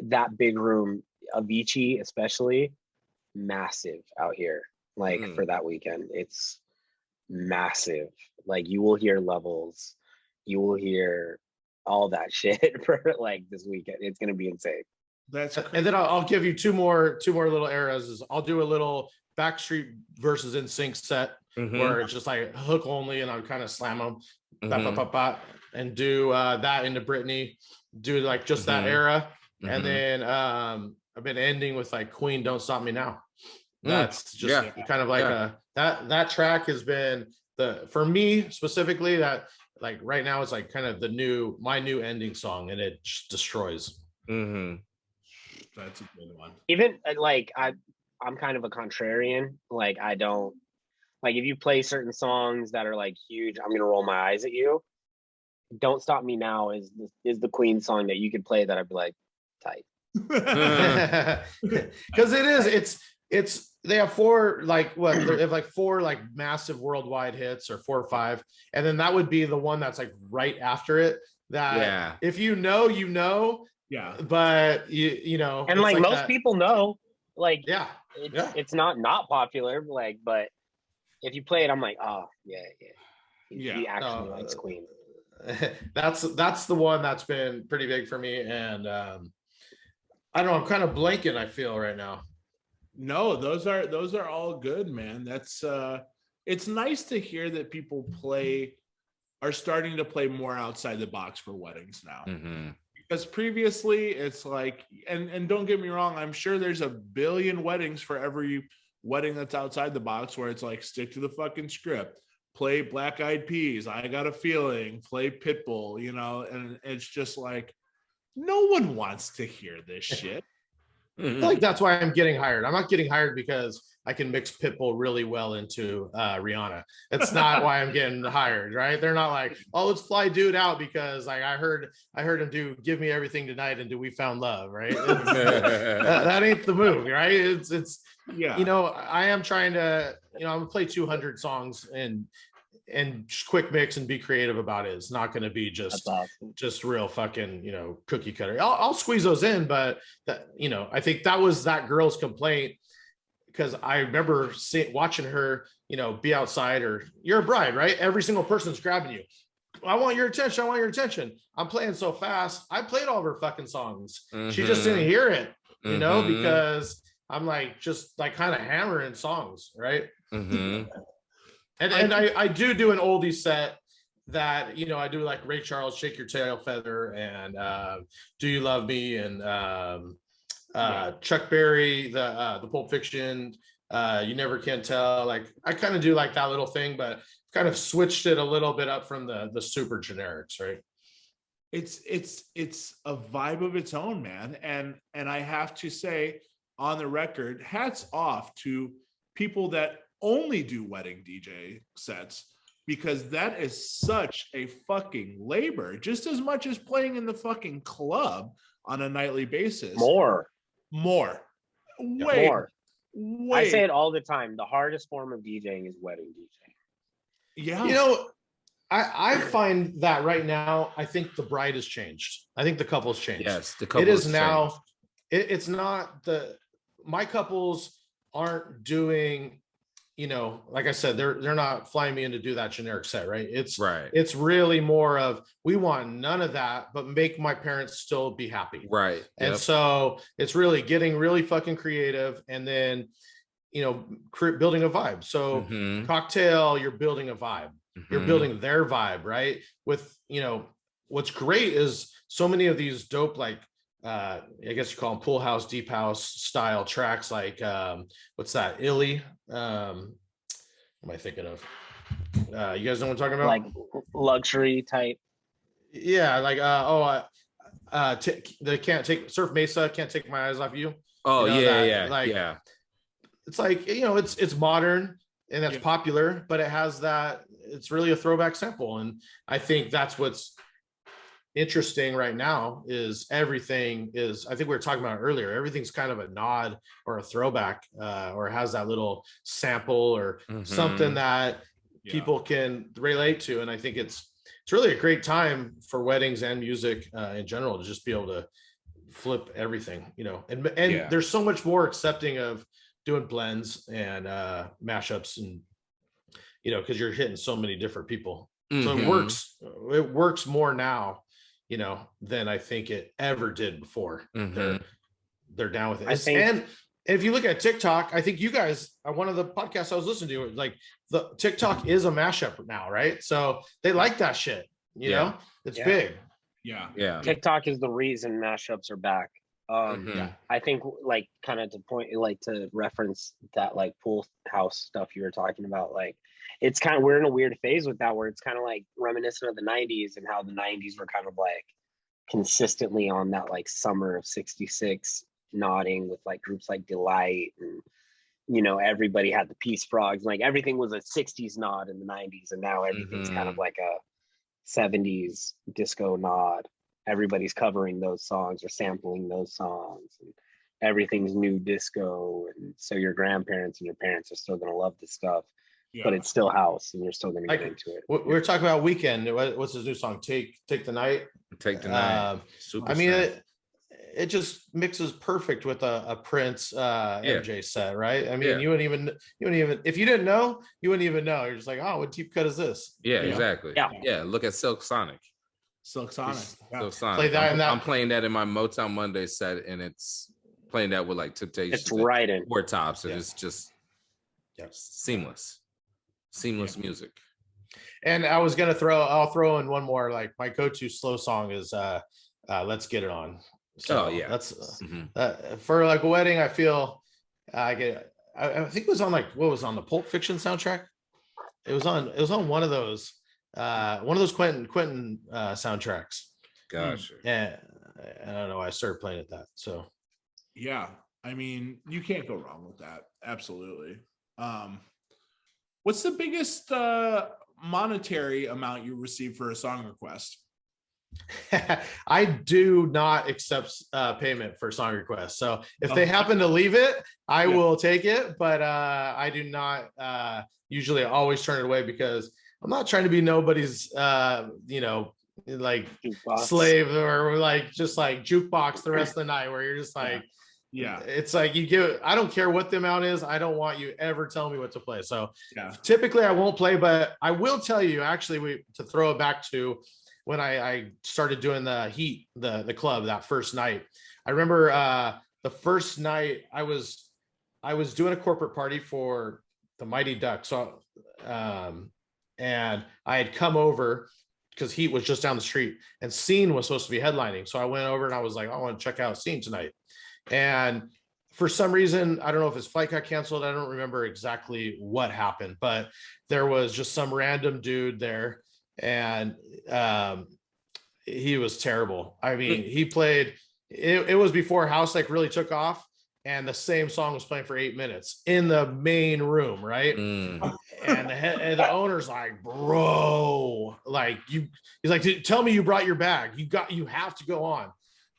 that big room, Avicii especially, massive out here. Like for that weekend, it's massive. Like you will hear Levels, you will hear all that shit for like this weekend. It's gonna be insane. And then I'll give you two more little eras. I'll do a little Backstreet versus NSYNC set where it's just like hook only, and I'll kind of slam them, and do that into Britney, do like just that era, and then I've been ending with like Queen, Don't Stop Me Now. That's just kind of like that track has been for me specifically, that like right now it's like kind of my new ending song, and it just destroys. That's a good one. Even like I'm kind of a contrarian. Like I don't like if you play certain songs that are like huge, I'm gonna roll my eyes at you. Don't Stop Me Now is the Queen song that you could play that I'd be like, tight. Because it's they have four like what they have like four like massive worldwide hits, or 4 or 5, and then that would be the one that's like right after it, that if you know, but you know, and like most people know, like it's not popular, like, but if you play it, I'm like, oh he actually likes Queen. That's the one that's been pretty big for me, and I don't know, I'm kind of blanking, I feel right now. No, those are all good, man. That's it's nice to hear that people are starting to play more outside the box for weddings now. Because previously it's like, and don't get me wrong, I'm sure there's a billion weddings for every wedding that's outside the box, where it's like, stick to the fucking script, play Black Eyed Peas, I Got a Feeling, play Pitbull, you know, and it's just like, no one wants to hear this shit. I feel like that's why I'm getting hired. I'm not getting hired because I can mix Pitbull really well into Rihanna. That's not why I'm getting hired, right? They're not like, oh, let's fly dude out because like I heard him do Give Me Everything Tonight and Do We Found Love, right? That ain't the move, right? It's you know, I am trying to, you know, I'm gonna play 200 songs and just quick mix and be creative about it. It's not going to be just real fucking, you know, cookie cutter. I'll squeeze those in, but that, you know, I think that was that girl's complaint, because I remember watching her, you know, be outside, or you're a bride, right? Every single person's grabbing you. I want your attention. I want your attention. I'm playing so fast. I played all of her fucking songs. She just didn't hear it, you know, because I'm like, just like kind of hammering songs. Right. And I do an oldie set that, you know, I do like Ray Charles, Shake Your Tail Feather, and Do You Love Me, and Chuck Berry, the Pulp Fiction, You Never Can Tell. Like I kind of do like that little thing, but kind of switched it a little bit up from the super generics, right? It's a vibe of its own, man. And I have to say, on the record, hats off to people that only do wedding DJ sets, because that is such a fucking labor, just as much as playing in the fucking club on a nightly basis. More. Way. I say it all the time. The hardest form of DJing is wedding DJing. Yeah. You know, I find that right now, I think the bride has changed. I think the couple's changed. Yes, the couple. It is now. It's not my couples aren't doing, you know, like I said, they're not flying me in to do that generic set, right? It's really more of, we want none of that, but make my parents still be happy. Right. And so it's really getting really fucking creative, and then, you know, building a vibe. So cocktail, you're building a vibe. You're building their vibe, right? With, you know, what's great is so many of these dope, like, I guess you call them pool house, deep house style tracks, like what's that, Illy, what am I thinking of? You guys know what I'm talking about? Like luxury type. Yeah, like they can't take Surf Mesa, Can't Take My Eyes Off You. Oh, you know, yeah. It's like, you know, it's modern and that's popular, but it has that, it's really a throwback sample. And I think that's what's interesting right now, is everything is, I think we were talking about earlier, everything's kind of a nod or a throwback, or has that little sample or something that people can relate to. And I think it's really a great time for weddings and music in general, to just be able to flip everything, you know, and there's so much more accepting of doing blends and mashups, and, you know, because you're hitting so many different people. So it works more now, you know, than I think it ever did before. They're down with it. And if you look at TikTok, I think you guys, one of the podcasts I was listening to, like, the TikTok is a mashup now, right? So they like that shit, you know, it's big. Yeah. TikTok is the reason mashups are back. I think like kind of to point, like to reference that like pool house stuff you were talking about, like it's kind of, we're in a weird phase with that where it's kind of like reminiscent of the 90s and how the 90s were kind of like consistently on that like summer of 66 nodding with like groups like Delight, and you know, everybody had the Peace Frogs, like everything was a 60s nod in the 90s, and now everything's kind of like a 70s disco nod. Everybody's covering those songs or sampling those songs, and everything's new disco, and so your grandparents and your parents are still going to love this stuff, but it's still house and you're still going to get into it. We were talking about Weeknd. What's his new song? Take the Night. Take the Night. I mean, it just mixes perfect with a Prince MJ set, right? I mean, you wouldn't even if you didn't know, you wouldn't even know. You're just like, oh, what deep cut is this? Yeah, exactly. Yeah, look at Silk Sonic. Silk Sonic. Silk Sonic. I'm playing that in my Motown Monday set, and it's playing that with like Temptation. It's right in Four Tops, and it's just seamless music. And I was gonna I'll throw in one more. Like my go-to slow song is "Let's Get It On." So that's for like a wedding. I feel I think it was on like what was on the Pulp Fiction soundtrack. It was on one of those Quentin soundtracks. Gotcha. And I don't know why I started playing at that. So yeah, I mean, you can't go wrong with that. Absolutely. What's the biggest monetary amount you receive for a song request? I do not accept payment for song requests. So if they happen to leave it, I will take it. But I do not usually always turn it away because I'm not trying to be nobody's, like jukebox slave or like just like jukebox the rest of the night where you're just like, it's like I don't care what the amount is. I don't want you ever telling me what to play. So typically I won't play, but I will tell you actually to throw it back to when I started doing the Heat, the club that first night. I remember the first night I was doing a corporate party for the Mighty Ducks. So and I had come over because Heat was just down the street and Scene was supposed to be headlining. So I went over and I was like, I want to check out Scene tonight. And for some reason, I don't know if his flight got canceled. I don't remember exactly what happened, but there was just some random dude there. And he was terrible. I mean, he played, it was before house like really took off, and the same song was playing for 8 minutes in the main room, right? And the owner's like, bro, like he's like, tell me you brought your bag. You have to go on.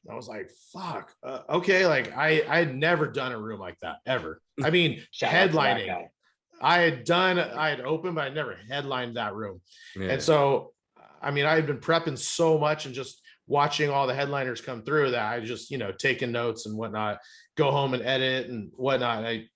And I was like, fuck, okay. Like I had never done a room like that ever. I mean, headlining. I had opened, but I never headlined that room. And so, I mean, I had been prepping so much and just watching all the headliners come through that I just, taking notes and whatnot, go home and edit and whatnot. I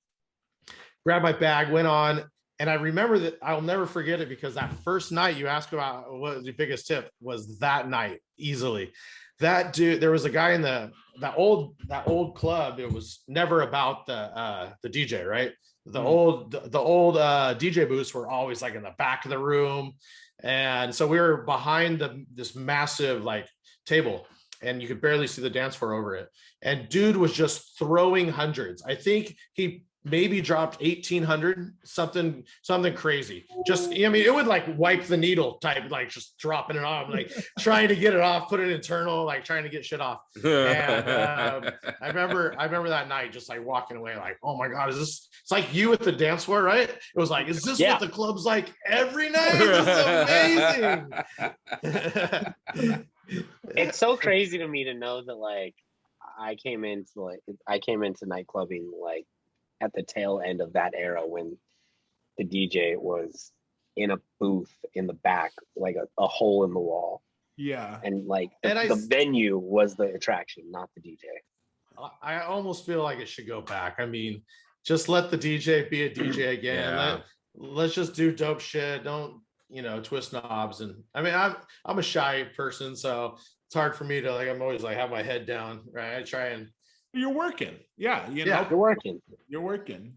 grabbed my bag, went on, and I remember that I'll never forget it because that first night you asked about what was your biggest tip was that night easily. That dude, there was a guy in that old club. It was never about the DJ, right? The old DJ booths were always like in the back of the room, and so we were behind this massive like table, and you could barely see the dance floor over it. And dude was just throwing hundreds. I think he maybe dropped 1,800, something crazy. Just, I mean, it would like wipe the needle type, like just dropping it off, like trying to get it off, put it internal, like trying to get shit off. And I remember that night just like walking away like, oh my God, it's like you at the dance floor, right? It was like, is this what the club's like every night? This is amazing. It's so crazy to me to know that like I came into nightclubbing like at the tail end of that era when the DJ was in a booth in the back, like a hole in the wall. Yeah. And like the venue was the attraction, not the DJ. I almost feel like it should go back. I mean, just let the DJ be a DJ again. Yeah. Let's just do dope shit. Don't, twist knobs. And I mean, I'm a shy person, so it's hard for me to like, I'm always like have my head down, right? I try and you're working. Yeah. You're working. You're working.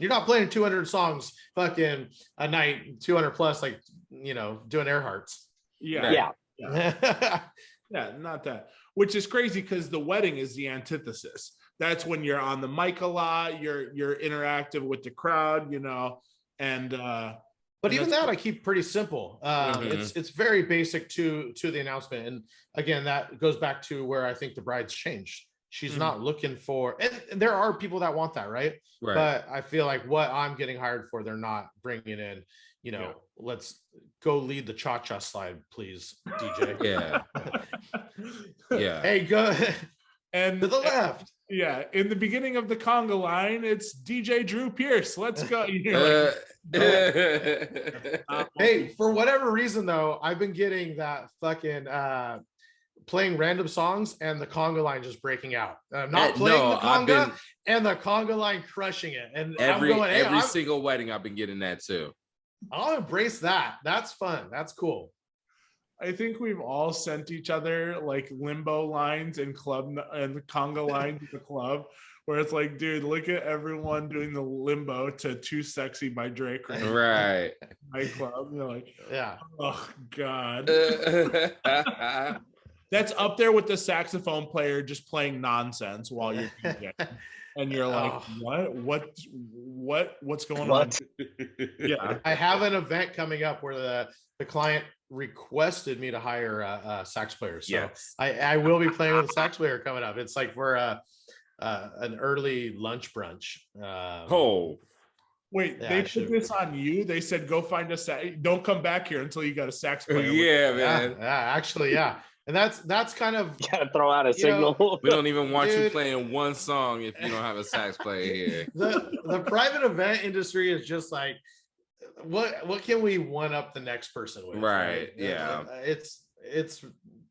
You're not playing 200 songs fucking a night, 200 plus, like, doing Earharts. Yeah. Yeah, not that. Which is crazy because the wedding is the antithesis. That's when you're on the mic a lot. You're interactive with the crowd, and but and even that's- that I keep pretty simple. It's very basic to the announcement, and again that goes back to where I think the bride's changed. She's not looking for, and there are people that want that, right? But I feel like what I'm getting hired for, they're not bringing in, let's go lead the cha-cha slide, please, DJ. Yeah. Hey, go and to the left. Yeah, in the beginning of the conga line, it's DJ Drew Pierce. Let's go. Hey, for whatever reason though, I've been getting that fucking playing random songs and the conga line just breaking out. I'm not playing the conga and the conga line crushing it. And every single wedding I've been getting that too. I'll embrace that. That's fun. That's cool. I think we've all sent each other like limbo lines and conga lines at the club, where it's like, dude, look at everyone doing the limbo to "Too Sexy" by Drake. Right. My club. You're like, yeah. Oh God. That's up there with the saxophone player just playing nonsense while you're DJing. And you're like, what's going on? Yeah. I have an event coming up where the client requested me to hire a sax player. So yes. I will be playing with a sax player coming up. It's like for an early lunch brunch. Wait, yeah, they put this on you? They said, go find a sax. Don't come back here until you got a sax player. Yeah, man. Yeah, actually, yeah. And that's kind of, you gotta throw out a signal. We don't even want you playing one song if you don't have a sax player here. The private event industry is just like, what can we one up the next person with? Right. Yeah. It's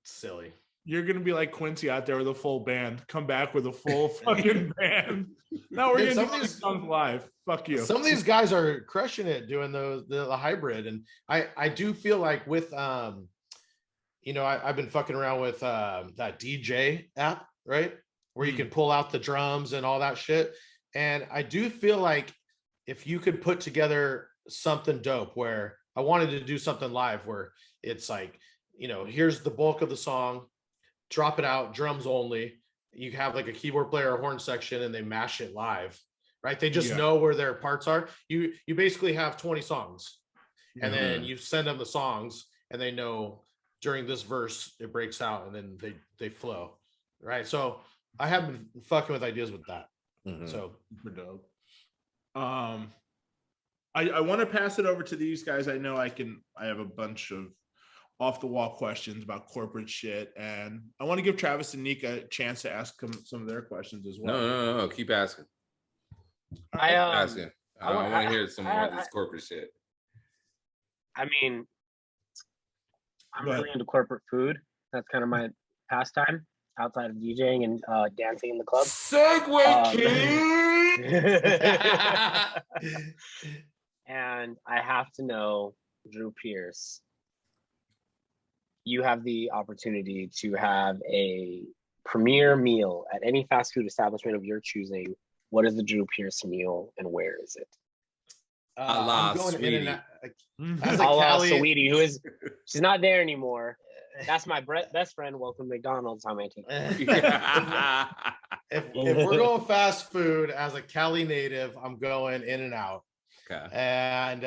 silly. You're gonna be like Quincy out there with a full band. Come back with a full fucking band. No, we're gonna do these songs live. Fuck you. Some of these guys are crushing it doing the hybrid, and I do feel like with I've been fucking around with that DJ app, right? Where you can pull out the drums and all that shit. And I do feel like if you could put together something dope, where I wanted to do something live where it's like, here's the bulk of the song, drop it out, drums only. You have like a keyboard player or horn section and they mash it live, right? They just know where their parts are. You basically have 20 songs and then you send them the songs and they know during this verse it breaks out and then they flow, right? So I have been fucking with ideas with that. So super dope. I want to pass it over to these guys. I know I have a bunch of off the wall questions about corporate shit, and I want to give Travis and Neek a chance to ask them some of their questions as well. No, keep asking. I want to hear some more of this corporate shit. I mean, I'm really into corporate food. That's kind of my pastime outside of DJing and dancing in the club. Segue, king! And I have to know, Drew Pierce, you have the opportunity to have a premier meal at any fast food establishment of your choosing. What is the Drew Pierce meal and where is it? I'm going Sweetie. in and As a Cali, Sweetie, she's not there anymore. That's my best friend. Welcome to McDonald's. How may I take if we're going fast food as a Cali native, I'm going In and Out. Okay. And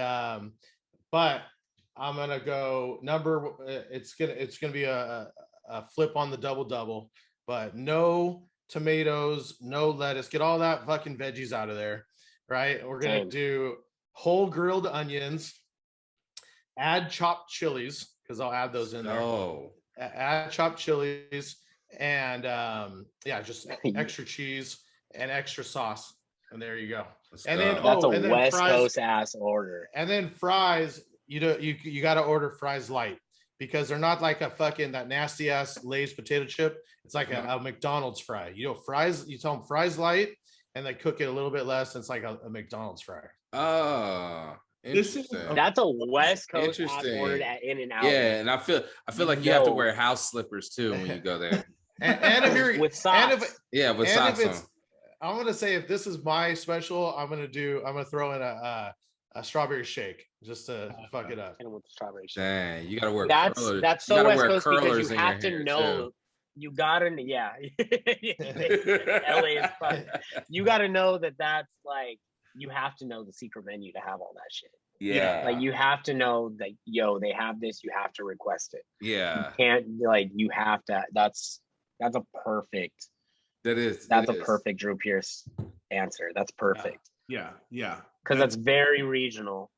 but I'm gonna go it's gonna be a flip on the double, but no tomatoes, no lettuce. Get all that fucking veggies out of there, right? We're gonna do whole grilled onions, add chopped chilies, because I'll add those in there. Add chopped chilies and just extra cheese and extra sauce. And there you go. And then that's a West Coast ass order. And then fries, you got to order fries light, because they're not like a fucking that nasty ass Lay's potato chip. It's like a McDonald's fry. Fries, you tell them fries light and they cook it a little bit less. And it's like a McDonald's fry. Oh, interesting. That's a West Coast ass order at In and Out. Yeah, and I feel like you have to wear house slippers too when you go there. and if you're with socks. With socks on. I'm gonna say, if this is my special, I'm gonna throw in a strawberry shake just to fuck it up. And with the strawberry shake. Dang, you gotta wear curlers. That's You so gotta West wear Coast because curlers you in your have to hair, know. too. You gotta, yeah. LA is fun. You gotta know that's like, you have to know the secret menu to have all that shit. Yeah. Like you have to know that, they have this, you have to request it. Yeah. You can't, like, you have to, that's a perfect, that's a perfect Drew Pierce answer. That's perfect. Yeah. Because that's very regional.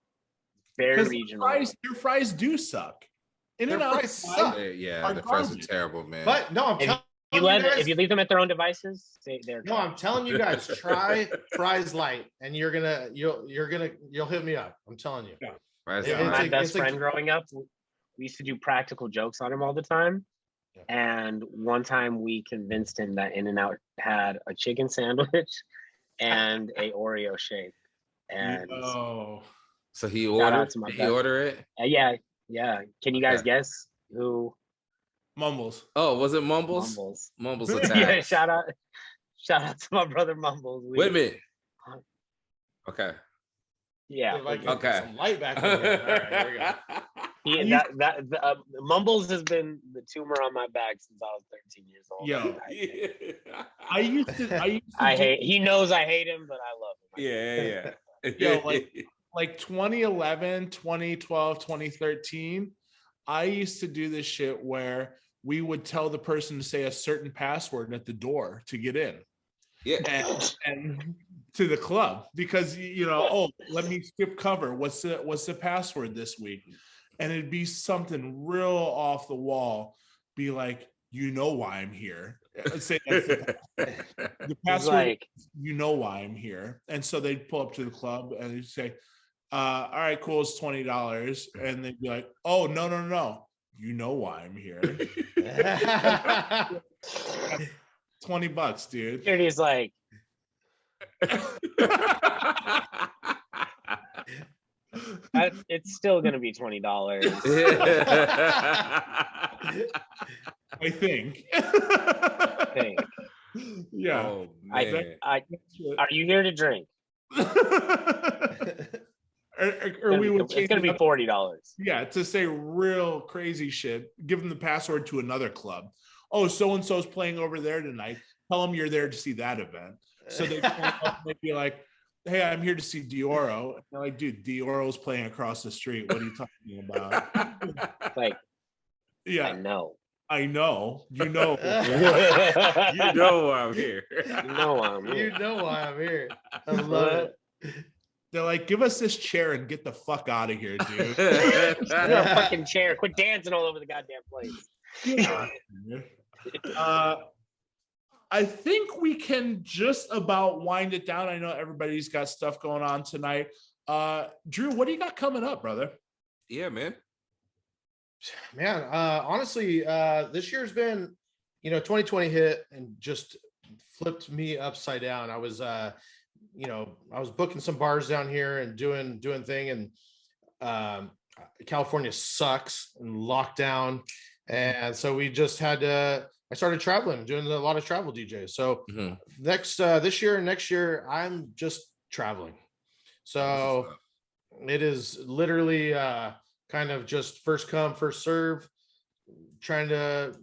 Very regional. Your fries do suck. Their fries suck. Yeah, the fries are terrible, man. But no, I'm telling you guys, if you leave them at their own devices, no, I'm telling you guys, try fries light, and you'll hit me up. I'm telling you. Yeah. My best friend growing up, we used to do practical jokes on him all the time. Yeah. And one time we convinced him that In-N-Out had a chicken sandwich and a Oreo shake. And so he ordered. Did he order it? Yeah. Can you guys guess who? Mumbles. Oh, was it Mumbles? Mumbles attack. Yeah, shout out to my brother Mumbles. Wait a minute. Okay. Yeah. Okay. Some light back in here. All right, here we go. Mumbles has been the tumor on my back since I was 13 years old. Yo, I used to. He knows I hate him, but I love him. Yeah. Yo, like 2011, 2012, 2013, I used to do this shit where we would tell the person to say a certain password at the door to get in. Yeah. And to the club, because let me skip cover. What's the password this week? And it'd be something real off the wall. Be like, you know why I'm here. Say the password. Like, you know why I'm here. And so they'd pull up to the club and they'd say, all right, cool, it's $20. And they'd be like, oh, no. You know why I'm here. $20, dude. And he's like, it's still gonna be $20. I think. Yeah. Oh, are you here to drink? It's gonna be $40. Yeah, to say real crazy shit. Give them the password to another club. Oh, so and so's playing over there tonight. Tell them you're there to see that event. So they'd be like, hey, I'm here to see Dioro. And they're like, dude, Dioro's playing across the street. What are you talking about? Like, yeah, I know. You know. You know why I'm here. You know why I'm here. You know why I'm here. I love it. They're like, give us this chair and get the fuck out of here, dude. You're a fucking chair. Quit dancing all over the goddamn place. I think we can just about wind it down. I know everybody's got stuff going on tonight. Drew, what do you got coming up, brother? Yeah, man. Honestly, this year's been, 2020 hit and just flipped me upside down. I was, I was booking some bars down here and doing thing, and California sucks and lockdown, and so we just had to. I started traveling, doing a lot of travel DJs. So this year and next year, I'm just traveling. So it is literally kind of just first come, first serve, trying to,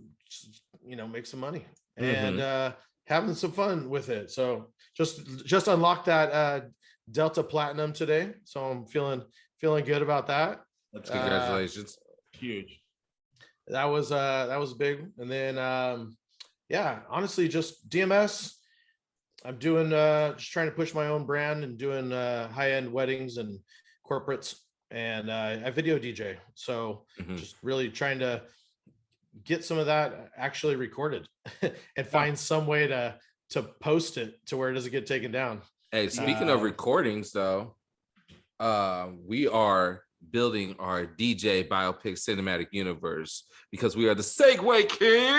make some money and having some fun with it. So just unlocked that Delta Platinum today. So I'm feeling good about that. That's congratulations. Huge. That was big. And then honestly, just DMS. I'm doing just trying to push my own brand and doing high-end weddings and corporates, and I video DJ. So just really trying to get some of that actually recorded and find some way to post it to where it doesn't get taken down. Hey, speaking of recordings though, we are building our DJ biopic cinematic universe because we are the Segway King.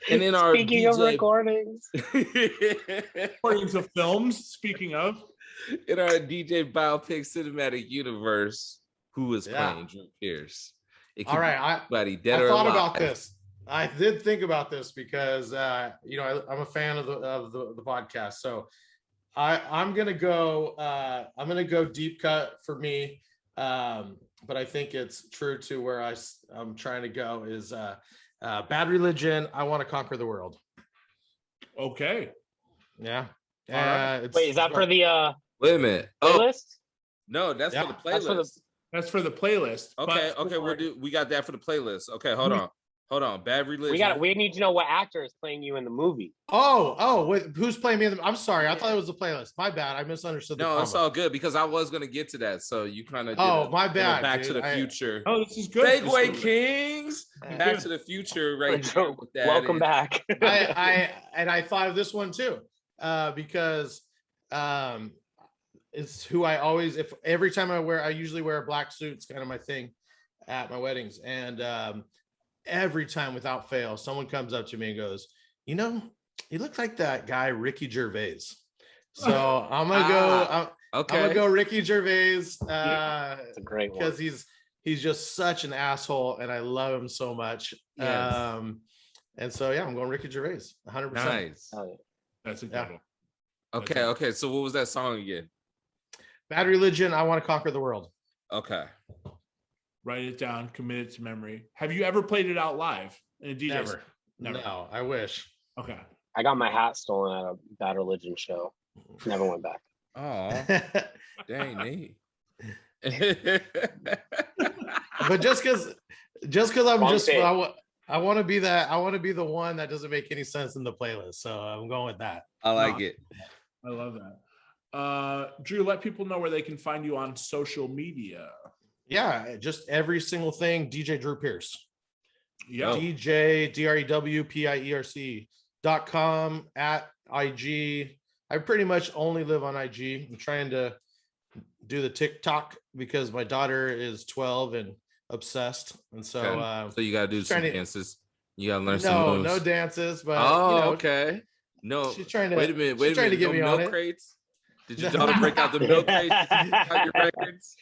And in our speaking of recordings, recordings of films. Speaking of, in our DJ biopic cinematic universe, who is playing Drew Pierce? All right, I thought about this. I did think about this because I'm a fan of the podcast. So I'm gonna go deep cut for me. But I think it's true to where I'm trying to go is Bad Religion. I Want to Conquer the World. Okay. Yeah. Right. Wait, is that for the wait a minute. playlist? No, that's for the playlist. That's That's for for the- the playlist. Okay, but- okay, we got that for the playlist. Okay, hold on. Bad Religion. we need to know what actor is playing you in the movie. Wait, who's playing me? I'm sorry. I thought it was the playlist. My bad. I misunderstood. No, it's all good because I was gonna get to that. So you kind of my bad. Back dude. to the Future. Oh, this is good. Segway This is- Kings. Back to the Future, right? Here with that. Welcome back. I thought of this one too, because it's who I always every time I usually wear a black suit. It's kind of my thing at my weddings, and every time without fail, someone comes up to me and goes, "You know, you look like that guy Ricky Gervais." So I'm gonna go. I'm gonna go Ricky Gervais. It's a great one because he's just such an asshole, and I love him so much. Yes. And so yeah, I'm going Ricky Gervais, 100%. Nice. Oh, yeah. That's a good one. Okay. So what was that song again? Bad Religion. I Want to Conquer the World. Okay. Write it down, commit it to memory. Have you ever played it out live in a DJ? Never. Never. No, I wish. Okay. I got my hat stolen at a Bad Religion show. Never went back. Oh, dang neat. But just because I'm Wrong just thing. I want to be that. I want to be the one that doesn't make any sense in the playlist. So I'm going with that. I like it. I love that. Drew, let people know where they can find you on social media. Yeah, just every single thing. DJ Drew Pierce. Yeah. DJ DrewPierce.com at IG. I pretty much only live on IG. I'm trying to do the TikTok because my daughter is 12 and obsessed, and so Okay. So you gotta do some trying to- dances. You gotta learn some moves. no dances, but Okay. No. she's trying to Wait a minute. she's trying to get No me on milk it. crates? Did your daughter break out the milk crates? Did you cut your records?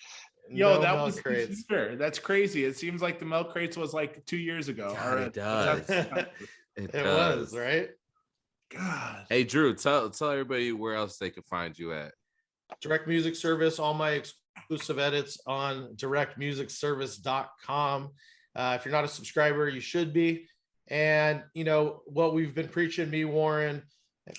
Yo, No that milk was crates. this year. That's crazy. It seems like the milk crates was like 2 years ago. God, All right. it does. That's- It It does. was right. God. Hey Drew, tell everybody where else they can find you at. Direct Music Service, all my exclusive edits on directmusicservice.com. If you're not a subscriber, you should be. And you know what we've been preaching, me, Warren,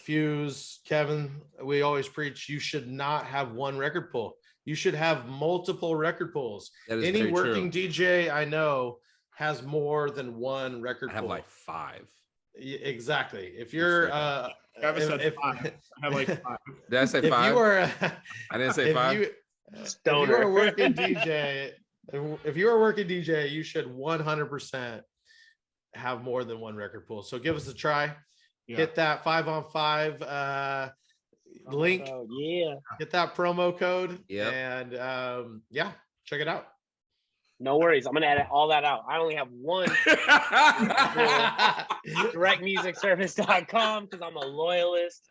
Fuse, Kevin, we always preach you should not have one record pull. You should have multiple record pulls. That is Any very working true. DJ I know has more than one record I have pull. like 5. Exactly. If you're Travis said if, 5. I have like 5. Did I say if 5? you are I didn't say 5. if you Stoner. are a working DJ, if you're a working DJ, you should 100% have more than one record pool. So give us a try. Yeah. Hit that 5-on-5 link. Oh, yeah. Get that promo code. Yep. And yeah, check it out. No worries. I'm gonna edit all that out. I only have one. directmusicservice.com because I'm a loyalist.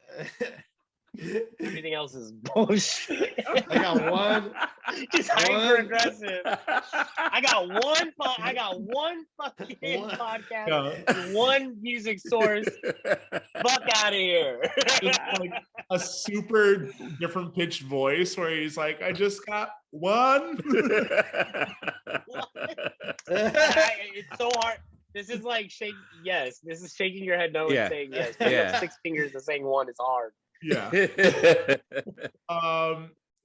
Everything else is bullshit. I got one. Just hyper aggressive. I got one fucking podcast, and one music source. Fuck out of here. Just like a super different pitched voice where he's like, I just got one. It's so hard. This is like shake. Yes, this is shaking your head no and saying yes. Yeah. 6 fingers and saying one is hard. Yeah.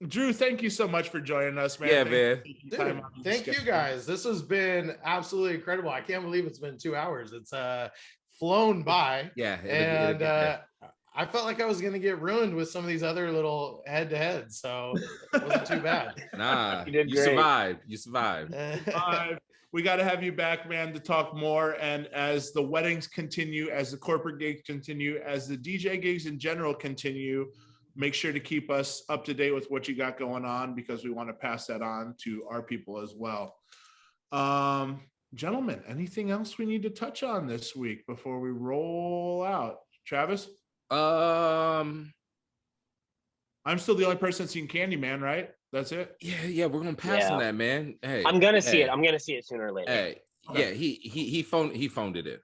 Drew, thank you so much for joining us, man. Yeah, Thank man. you for taking Dude, time out of your thank you schedule. guys. This has been absolutely incredible. I can't believe it's been 2 hours. It's flown by. Yeah. And I felt like I was gonna get ruined with some of these other little head-to-heads, so it wasn't too bad. Nah, You did you great. survived. You survived. We got to have you back, man, to talk more. And as the weddings continue, as the corporate gigs continue, as the DJ gigs in general continue, make sure to keep us up to date with what you got going on because we want to pass that on to our people as well. Gentlemen, anything else we need to touch on this week before we roll out? Travis? I'm still the only person that's seen Candyman, right? That's it? Yeah, we're gonna pass on that, man. Hey, I'm gonna see it. I'm gonna see it sooner or later. Hey, Okay. yeah, he phoned it in.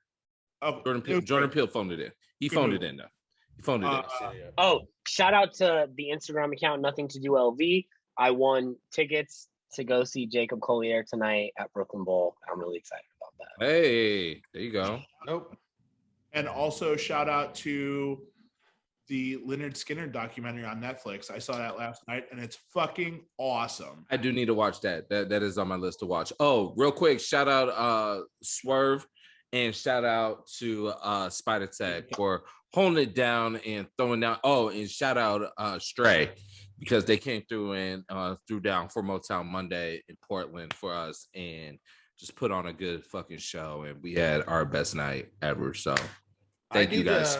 Oh, Jordan Peele phoned it in. He Good phoned move. it in though. He phoned it in. Oh, shout out to the Instagram account Nothing to Do LV. I won tickets to go see Jacob Collier tonight at Brooklyn Bowl. I'm really excited about that. Hey, there you go. Nope. And also shout out to the Leonard Skinner documentary on Netflix. I saw that last night and it's fucking awesome. I do need to watch that. That is on my list to watch. Oh, real quick, shout out Swerve and shout out to Spider Tech for holding it down and throwing down. Oh, and shout out Stray because they came through and threw down for Motown Monday in Portland for us and just put on a good fucking show. And we had our best night ever. So thank you guys.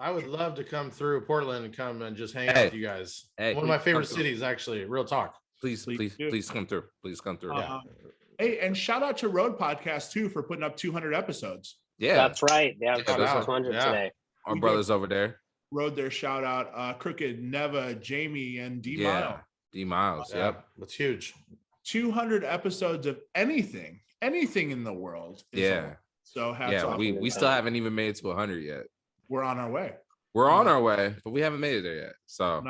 I would love to come through Portland and come and just hang out with you guys. One of my favorite cities, actually. Real talk. Please come through. Please come through. Hey, and shout out to Road Podcast too for putting up 200 episodes. Yeah, that's right. They have 200 today. Our brothers over there. Rode their shout out, Crooked, Neva, Jamie, and D Mile. D Miles. Yep, that's huge. 200 episodes of anything in the world. So hats off. We still haven't even made it to 100 yet. We're on our way. We're on our way, but we haven't made it there yet. So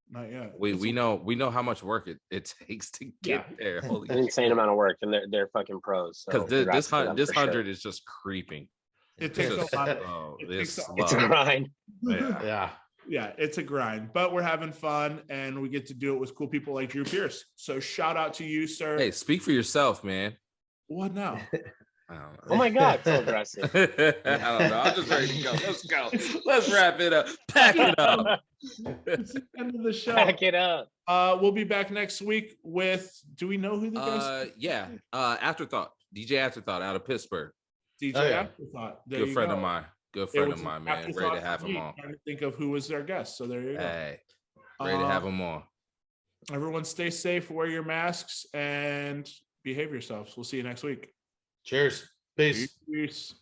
not yet. We know how much work it takes to get there. Holy an insane amount of work, and they're fucking pros. Because this 100 is just creeping. It takes a lot. It's a grind. Yeah, it's a grind, but we're having fun and we get to do it with cool people like Drew Pierce. So shout out to you, sir. Hey, speak for yourself, man. What now? Oh my God, so aggressive. I don't know. I'm just ready to go. Let's go. Let's wrap it up. Pack it up. It's the end of the show. Pack it up. We'll be back next week with, do we know who the guest is? Afterthought. DJ Afterthought out of Pittsburgh. DJ Afterthought. Good friend of mine. Good friend of mine, man. Ready to have him on. Trying to think of who was their guest. So there you go. Hey, ready to have him on. Everyone stay safe, wear your masks, and behave yourselves. We'll see you next week. Cheers. Peace. Peace.